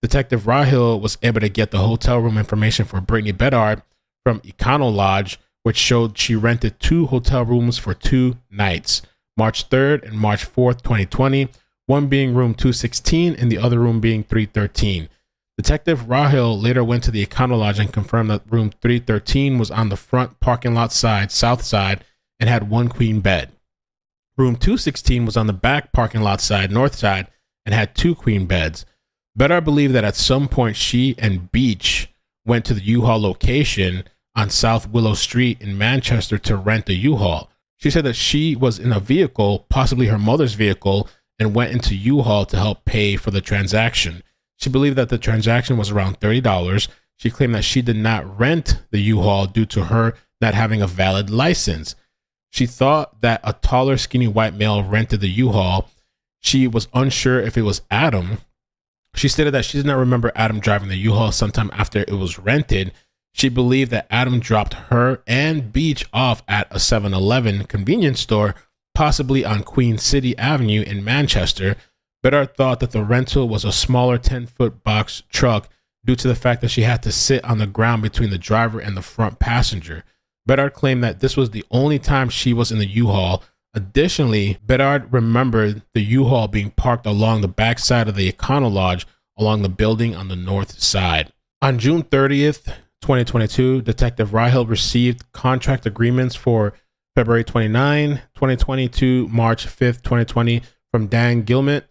Detective Rahil was able to get the hotel room information for Brittany Bedard from Econo Lodge, which showed she rented 2 hotel rooms for 2 nights, March 3rd and March 4th, 2020, one being room 216 and the other room being 313. Detective Rahil later went to the Econo Lodge and confirmed that room 313 was on the front parking lot side, south side, and had one queen bed. Room 216 was on the back parking lot side, north side, and had 2 queen beds. Bedard believed that at some point she and Beach went to the U-Haul location on South Willow Street in Manchester to rent a U-Haul. She said that she was in a vehicle, possibly her mother's vehicle, and went into U-Haul to help pay for the transaction. She believed that the transaction was around $30. She claimed that she did not rent the U-Haul due to her not having a valid license. She thought that a taller, skinny white male rented the U-Haul. She was unsure if it was Adam. She stated that she did not remember Adam driving the U-Haul sometime after it was rented. She believed that Adam dropped her and Beach off at a 7-Eleven convenience store, possibly on Queen City Avenue in Manchester. Bedard thought that the rental was a smaller 10-foot box truck due to the fact that she had to sit on the ground between the driver and the front passenger. Bedard claimed that this was the only time she was in the U-Haul. Additionally, Bedard remembered the U-Haul being parked along the back side of the Econo Lodge along the building on the north side. On June 30th, 2022, Detective Rahil received contract agreements for February 29, 2020 to March 5th, 2020 from Dan Gilmet,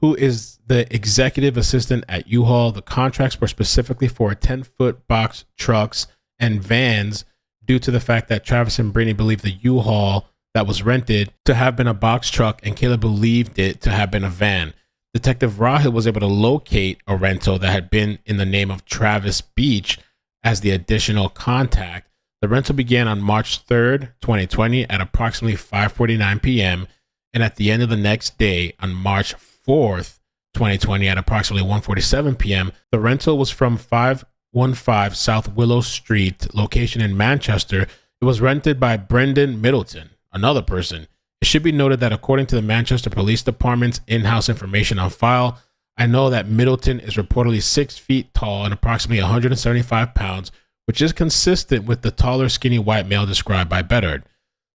who is the executive assistant at U-Haul. The contracts were specifically for 10-foot box trucks and vans due to the fact that Travis and Brittany believed the U-Haul that was rented to have been a box truck and Kayla believed it to have been a van. Detective Rahil was able to locate a rental that had been in the name of Travis Beach as the additional contact. The rental began on March 3rd, 2020 at approximately 5:49 p.m. and at the end of the next day on March 4th, 2020 at approximately 1:47 p.m. The rental was from 515 South Willow Street, location in Manchester. It was rented by Brendan Middleton, another person. It should be noted that according to the Manchester Police Department's in-house information on file, I know that Middleton is reportedly 6 feet tall and approximately 175 pounds, which is consistent with the taller, skinny white male described by Bedard.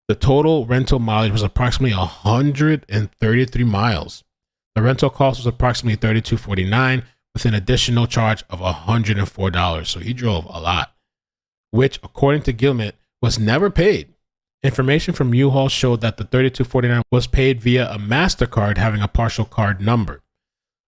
The total rental mileage was approximately 133 miles. The rental cost was approximately $32.49 with an additional charge of $104. So he drove a lot, which, according to Gilmet, was never paid. Information from U-Haul showed that the $32.49 was paid via a MasterCard having a partial card number.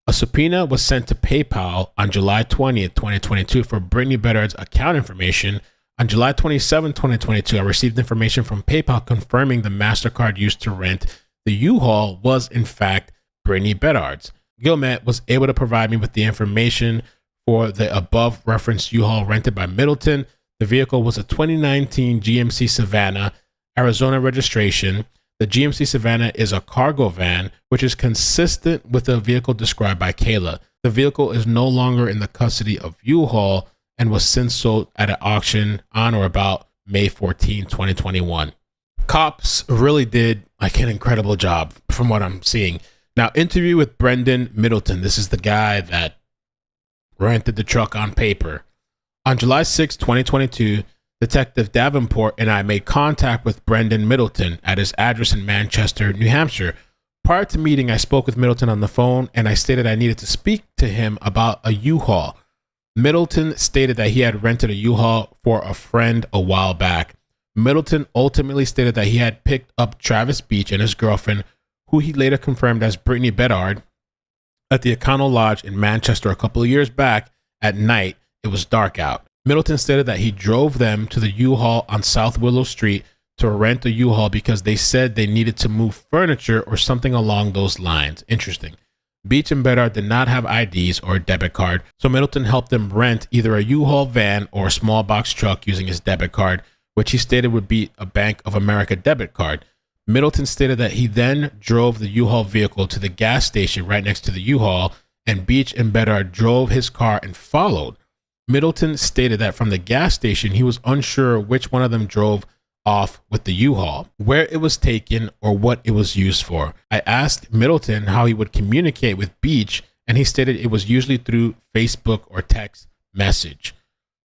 A subpoena was sent to PayPal on July 20th, 2022 for Brittany Bedard's account information. On July 27, 2022, I received information from PayPal confirming the MasterCard used to rent the U-Haul was, in fact, Brittany Bedard's. Gilmet was able to provide me with the information for the above referenced U-Haul rented by Middleton. The vehicle was a 2019 GMC Savannah, Arizona registration. The GMC Savannah is a cargo van, which is consistent with the vehicle described by Kayla. The vehicle is no longer in the custody of U-Haul and was since sold at an auction on or about May 14, 2021. Cops really did an incredible job from what I'm seeing. Now, interview with Brendan Middleton. This is the guy that rented the truck on paper. On July 6, 2022, Detective Davenport and I made contact with Brendan Middleton at his address in Manchester, New Hampshire. Prior to meeting, I spoke with Middleton on the phone and I stated I needed to speak to him about a U-Haul. Middleton stated that he had rented a U-Haul for a friend a while back. Middleton ultimately stated that he had picked up Travis Beach and his girlfriend, who he later confirmed as Brittany Bedard, at the Econo Lodge in Manchester a couple of years back. At night, it was dark out. Middleton stated that he drove them to the U-Haul on South Willow Street to rent a U-Haul because they said they needed to move furniture or something along those lines. Interesting. Beach and Bedard did not have IDs or a debit card, so Middleton helped them rent either a U-Haul van or a small box truck using his debit card, which he stated would be a Bank of America debit card. Middleton stated that he then drove the U-Haul vehicle to the gas station right next to the U-Haul, and Beach and Bedard drove his car and followed. Middleton stated that from the gas station, he was unsure which one of them drove off with the U-Haul, where it was taken, or what it was used for. I asked Middleton how he would communicate with Beach, and he stated it was usually through Facebook or text message.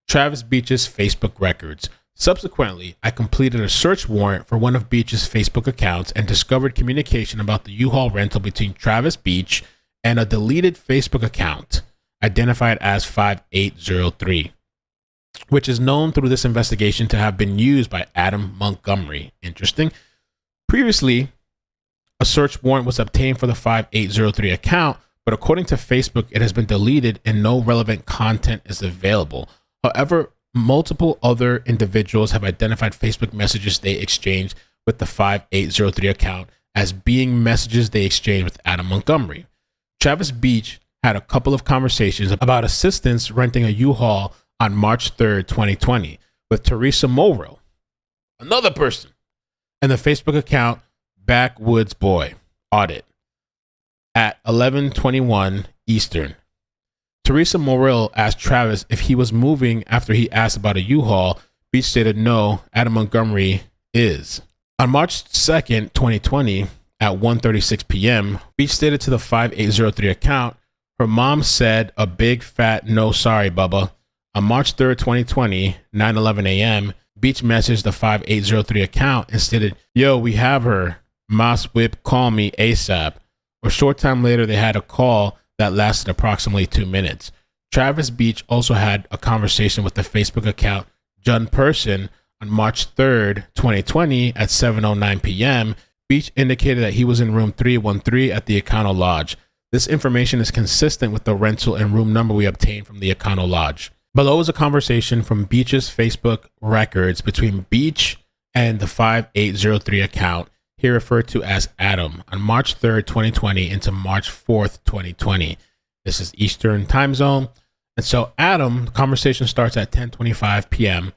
Travis Beach's Facebook records. Subsequently, I completed a search warrant for one of Beach's Facebook accounts and discovered communication about the U-Haul rental between Travis Beach and a deleted Facebook account identified as 5803, which is known through this investigation to have been used by Adam Montgomery. Interesting. Previously, a search warrant was obtained for the 5803 account, but according to Facebook, it has been deleted and no relevant content is available. However, multiple other individuals have identified Facebook messages they exchanged with the 5803 account as being messages they exchanged with Adam Montgomery. Travis Beach had a couple of conversations about assistance renting a U-Haul on March 3rd, 2020 with Teresa Morrill, another person, and the Facebook account Backwoods Boy Audit at 11:21 Eastern. Teresa Morrill asked Travis if he was moving after he asked about a U-Haul. Beach stated no, Adam Montgomery is. On March 2nd, 2020, at 1:36 p.m., Beach stated to the 5803 account, her mom said a big fat no sorry, Bubba. On March 3rd, 2020, 9:11 a.m., Beach messaged the 5803 account and stated, yo, we have her. Mas Whip, call me ASAP. A short time later, they had a call that lasted approximately 2 minutes. Travis Beach also had a conversation with the Facebook account John Person on March 3rd, 2020 at 7:09 p.m. Beach indicated that he was in room 313 at the Econo Lodge. This information is consistent with the rental and room number we obtained from the Econo Lodge. Below is a conversation from Beach's Facebook records between Beach and the 5803 account, here referred to as Adam, on March 3rd, 2020 into March 4th, 2020. This is Eastern time zone. And so Adam, the conversation starts at 10:25 p.m.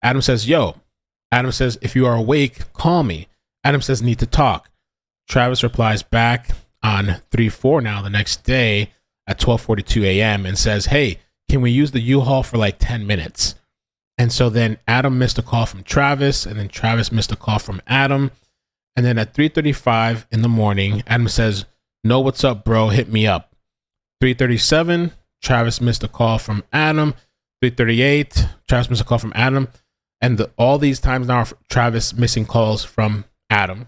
Adam says, yo. Adam says, if you are awake, call me. Adam says, need to talk. Travis replies back on 3/4 now the next day at 12:42 a.m. and says, hey, can we use the U-Haul for like 10 minutes? And so then Adam missed a call from Travis, and then Travis missed a call from Adam. And then at 3:35 in the morning, Adam says, no, what's up, bro? Hit me up. 3:37, Travis missed a call from Adam. 3:38, Travis missed a call from Adam. And all these times now are Travis missing calls from Adam.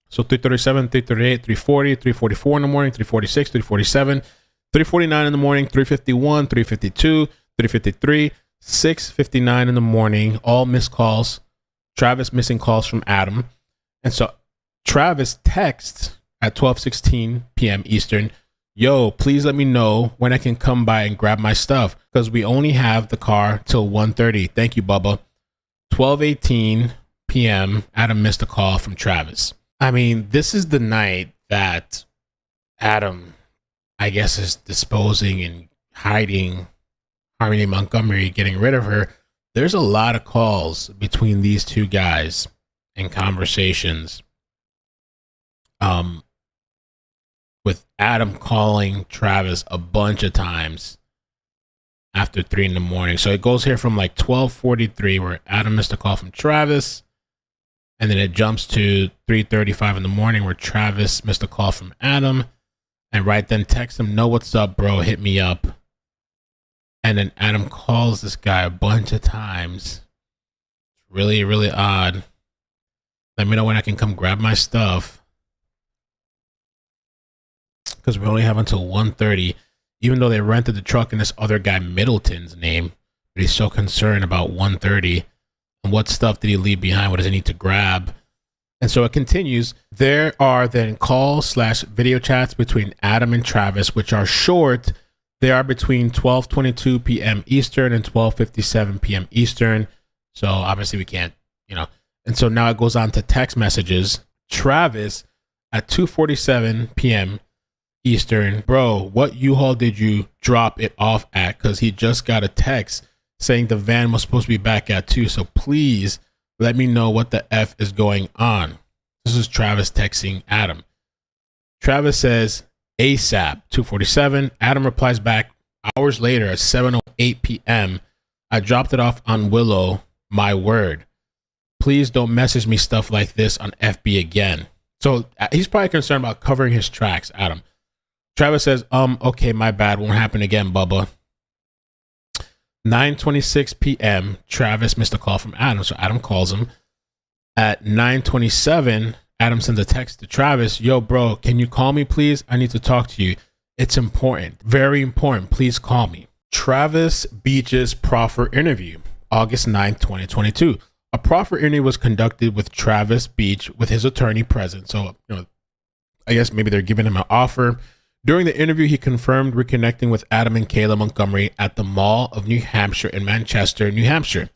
So 3:37, 3:38, 3:40, 3:44 in the morning, 3:46, 3:47, 3:49 in the morning, 3:51, 3:52, 3:53, 6:59 in the morning, all missed calls. Travis missing calls from Adam. And so Travis texts at 12:16 p.m. Eastern, yo, please let me know when I can come by and grab my stuff because we only have the car till 1:30. Thank you, Bubba. 12:18 p.m. Adam missed a call from Travis. I mean, this is the night that Adam, I guess, is disposing and hiding Harmony Montgomery, getting rid of her. There's a lot of calls between these two guys and conversations. With Adam calling Travis a bunch of times after 3 in the morning. So it goes here from like 12:43 where Adam missed a call from Travis And then it jumps to 3:35 in the morning where Travis missed a call from Adam. And right then texts him, "No, what's up, bro? Hit me up." And then Adam calls this guy a bunch of times. It's really, really odd. Let me know when I can come grab my stuff. Because we only have until 1:30. Even though they rented the truck in this other guy Middleton's name. But he's so concerned about 1:30. And what stuff did he leave behind? What does he need to grab? And so it continues. There are then call/video chats between Adam and Travis, which are short. They are between 12:22 p.m. Eastern and 12:57 p.m. Eastern. So obviously we can't, And so now it goes on to text messages. Travis at 2:47 p.m. Eastern. "Bro, what U-Haul did you drop it off at? Because he just got a text saying the van was supposed to be back at 2. So please let me know what the F is going on." This is Travis texting Adam. Travis says, "ASAP, 2:47. Adam replies back hours later at 7:08 p.m. "I dropped it off on Willow, my word. Please don't message me stuff like this on FB again." So he's probably concerned about covering his tracks, Adam. Travis says, "Okay, my bad. Won't happen again, Bubba." 9:26 p.m. Travis missed a call from Adam, so Adam calls him. At 9:27, Adam sends a text to Travis, "Yo, bro, can you call me, please? I need to talk to you. It's important. Very important. Please call me." Travis Beach's proffer interview, August 9th, 2022. A proffer interview was conducted with Travis Beach with his attorney present. So, I guess maybe they're giving him an offer. During the interview, he confirmed reconnecting with Adam and Kayla Montgomery at the Mall of New Hampshire in Manchester, New Hampshire.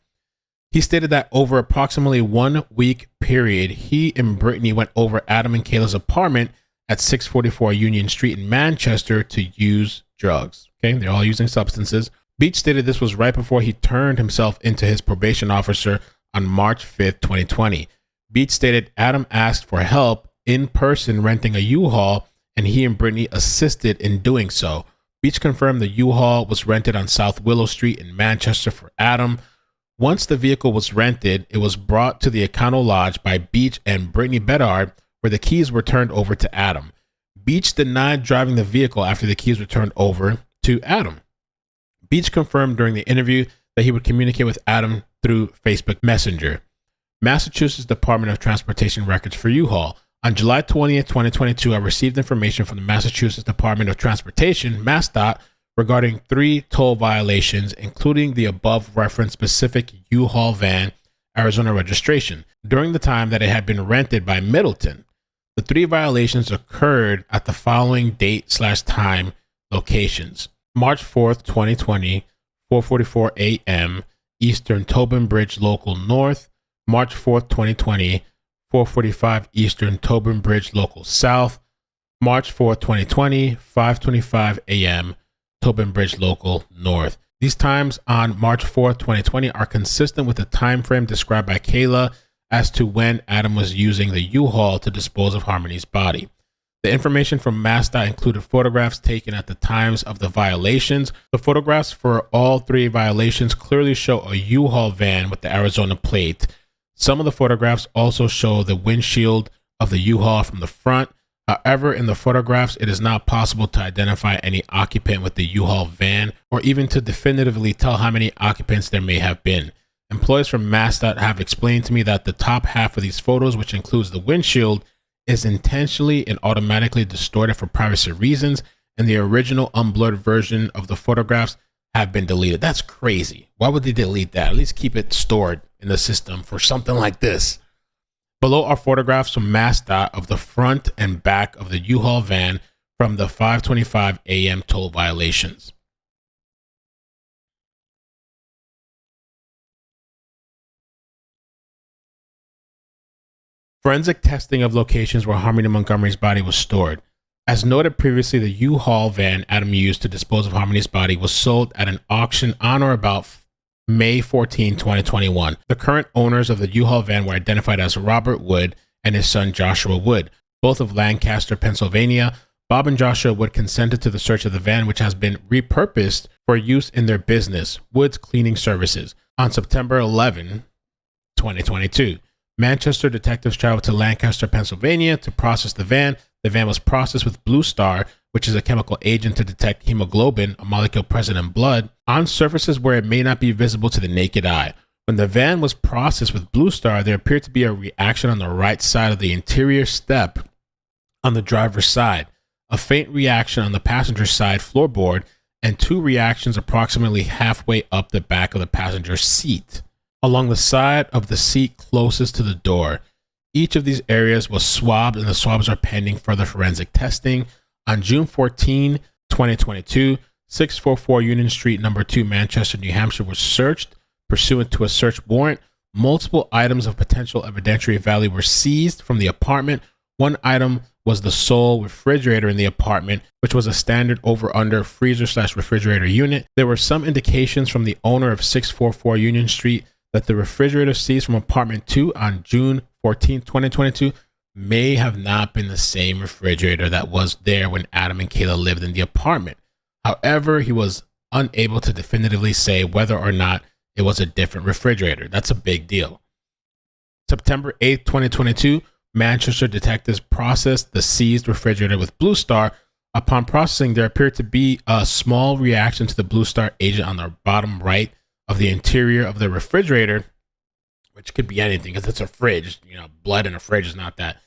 He stated that over approximately 1 week period, he and Brittany went over Adam and Kayla's apartment at 644 Union Street in Manchester to use drugs. Okay, they're all using substances. Beach stated this was right before he turned himself into his probation officer on March 5th, 2020. Beach stated Adam asked for help in person renting a U-Haul, and he and Brittany assisted in doing so. Beach confirmed the U-Haul was rented on South Willow Street in Manchester for Adam. Once the vehicle was rented, it was brought to the Econo Lodge by Beach and Brittany Bedard, where the keys were turned over to Adam. Beach denied driving the vehicle after the keys were turned over to Adam. Beach confirmed during the interview that he would communicate with Adam through Facebook Messenger. Massachusetts Department of Transportation records for U-Haul. On July 20th, 2022, I received information from the Massachusetts Department of Transportation, MassDOT, regarding 3 toll violations, including the above referenced specific U-Haul van, Arizona registration, during the time that it had been rented by Middleton. The 3 violations occurred at the following date/time locations. March 4th, 2020, 4:44 a.m. Eastern Tobin Bridge Local North. March 4th, 2020, 4:45 Eastern Tobin Bridge Local South. March 4th, 2020, 5:25 a.m. Tobin Bridge Local North. These times on March 4th, 2020 are consistent with the time frame described by Kayla as to when Adam was using the U-Haul to dispose of Harmony's body. The information from MassDOT included photographs taken at the times of the violations. The photographs for all 3 violations clearly show a U-Haul van with the Arizona plate. Some of the photographs also show the windshield of the U-Haul from the front. However, in the photographs, it is not possible to identify any occupant with the U-Haul van or even to definitively tell how many occupants there may have been. Employees from MassDOT have explained to me that the top half of these photos, which includes the windshield, is intentionally and automatically distorted for privacy reasons, and the original unblurred version of the photographs have been deleted. That's crazy. Why would they delete that? At least keep it stored in the system for something like this. Below are photographs from MassDOT of the front and back of the U-Haul van from the 5:25 a.m. toll violations. Forensic testing of locations where Harmony Montgomery's body was stored. As noted previously, the U-Haul van Adam used to dispose of Harmony's body was sold at an auction on or about May 14, 2021. The current owners of the U-Haul van were identified as Robert Wood and his son Joshua Wood, both of Lancaster, Pennsylvania. Bob and Joshua Wood consented to the search of the van, which has been repurposed for use in their business, Wood's Cleaning Services, on September 11, 2022. Manchester detectives traveled to Lancaster, Pennsylvania to process the van. The van was processed with Blue Star, which is a chemical agent to detect hemoglobin, a molecule present in blood, on surfaces where it may not be visible to the naked eye. When the van was processed with Blue Star, there appeared to be a reaction on the right side of the interior step on the driver's side, a faint reaction on the passenger side floorboard, and 2 reactions approximately halfway up the back of the passenger seat, along the side of the seat closest to the door. Each of these areas was swabbed, and the swabs are pending further forensic testing. On June 14, 2022, 644 Union Street, number 2, Manchester, New Hampshire, was searched. Pursuant to a search warrant, multiple items of potential evidentiary value were seized from the apartment. One item was the sole refrigerator in the apartment, which was a standard over-under freezer/refrigerator unit. There were some indications from the owner of 644 Union Street that the refrigerator seized from apartment 2 on June 14, 2022 may have not been the same refrigerator that was there when Adam and Kayla lived in the apartment. However, he was unable to definitively say whether or not it was a different refrigerator. That's a big deal. September 8, 2022, Manchester detectives processed the seized refrigerator with Blue Star. Upon processing, there appeared to be a small reaction to the Blue Star agent on the bottom right of the interior of the refrigerator, which could be anything because it's a fridge. You know, blood in a fridge is not that.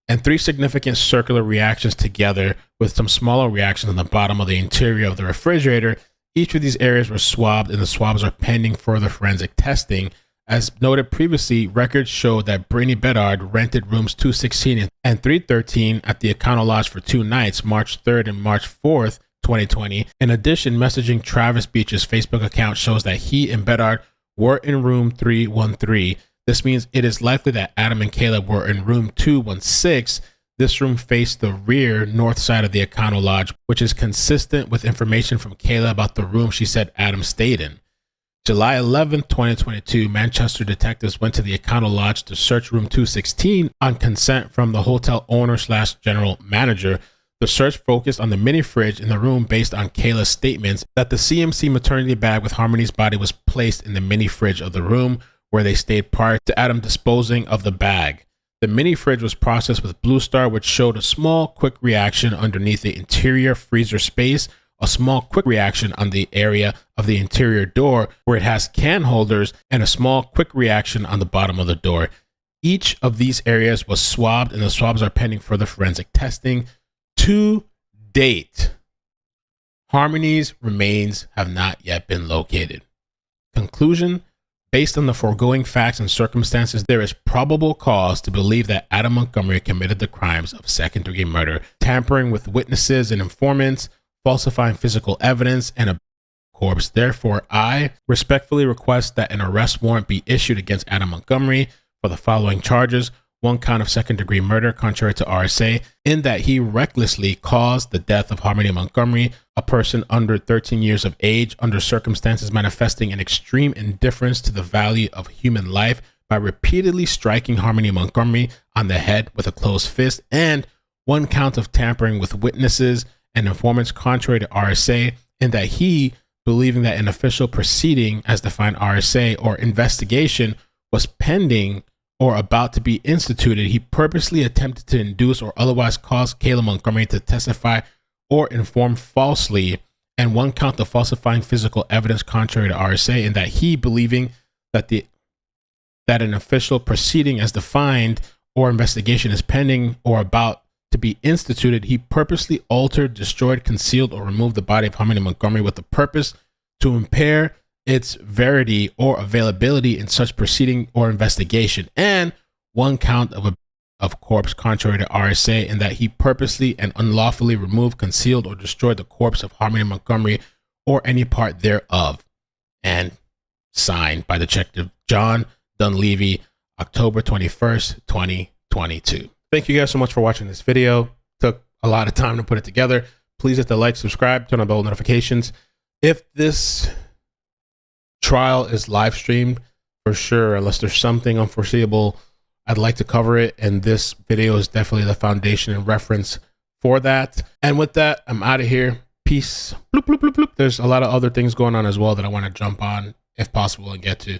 And 3 significant circular reactions together with some smaller reactions on the bottom of the interior of the refrigerator. Each of these areas were swabbed, and the swabs are pending further forensic testing. As noted previously, records show that Brittany Bedard rented rooms 216 and 313 at the Econo Lodge for 2 nights, March 3rd and March 4th, 2020. In addition, messaging Travis Beach's Facebook account shows that he and Bedard were in room 313. This means it is likely that Adam and Kayla were in room 216. This room faced the rear north side of the Econo Lodge, which is consistent with information from Kayla about the room she said Adam stayed in. July 11, 2022, Manchester detectives went to the Econo Lodge to search room 216 on consent from the hotel owner/general manager. The search focused on the mini fridge in the room based on Kayla's statements that the CMC maternity bag with Harmony's body was placed in the mini fridge of the room where they stayed prior to Adam disposing of the bag. The mini fridge was processed with Blue Star, which showed a small quick reaction underneath the interior freezer space, a small quick reaction on the area of the interior door where it has can holders, and a small quick reaction on the bottom of the door. Each of these areas was swabbed, and the swabs are pending further forensic testing. To date, Harmony's remains have not yet been located. Conclusion: based on the foregoing facts and circumstances, there is probable cause to believe that Adam Montgomery committed the crimes of second-degree murder, tampering with witnesses and informants, falsifying physical evidence, and a corpse. Therefore, I respectfully request that an arrest warrant be issued against Adam Montgomery for the following charges. 1 count of second-degree murder, contrary to RSA, in that he recklessly caused the death of Harmony Montgomery, a person under 13 years of age, under circumstances manifesting an extreme indifference to the value of human life by repeatedly striking Harmony Montgomery on the head with a closed fist, and 1 count of tampering with witnesses and informants, contrary to RSA, in that he, believing that an official proceeding as defined RSA or investigation was pending or about to be instituted, he purposely attempted to induce or otherwise cause Kayla Montgomery to testify or inform falsely, and 1 count of falsifying physical evidence, contrary to RSA, in that he, believing that an official proceeding as defined or investigation is pending or about to be instituted, he purposely altered, destroyed, concealed, or removed the body of Harmony Montgomery with the purpose to impair its verity or availability in such proceeding or investigation, and 1 count of corpse, contrary to RSA, in that he purposely and unlawfully removed, concealed, or destroyed the corpse of Harmony Montgomery or any part thereof. And signed by Detective John Dunleavy, October 21st, 2022. Thank you guys so much for watching this video. Took a lot of time to put it together. Please hit the like, subscribe, turn on bell notifications. If this trial is live streamed, for sure, unless there's something unforeseeable, I'd like to cover it, and this video is definitely the foundation and reference for that. And with that, I'm out of here. Peace. Bloop, bloop, bloop, bloop. There's a lot of other things going on as well that I want to jump on if possible and get to.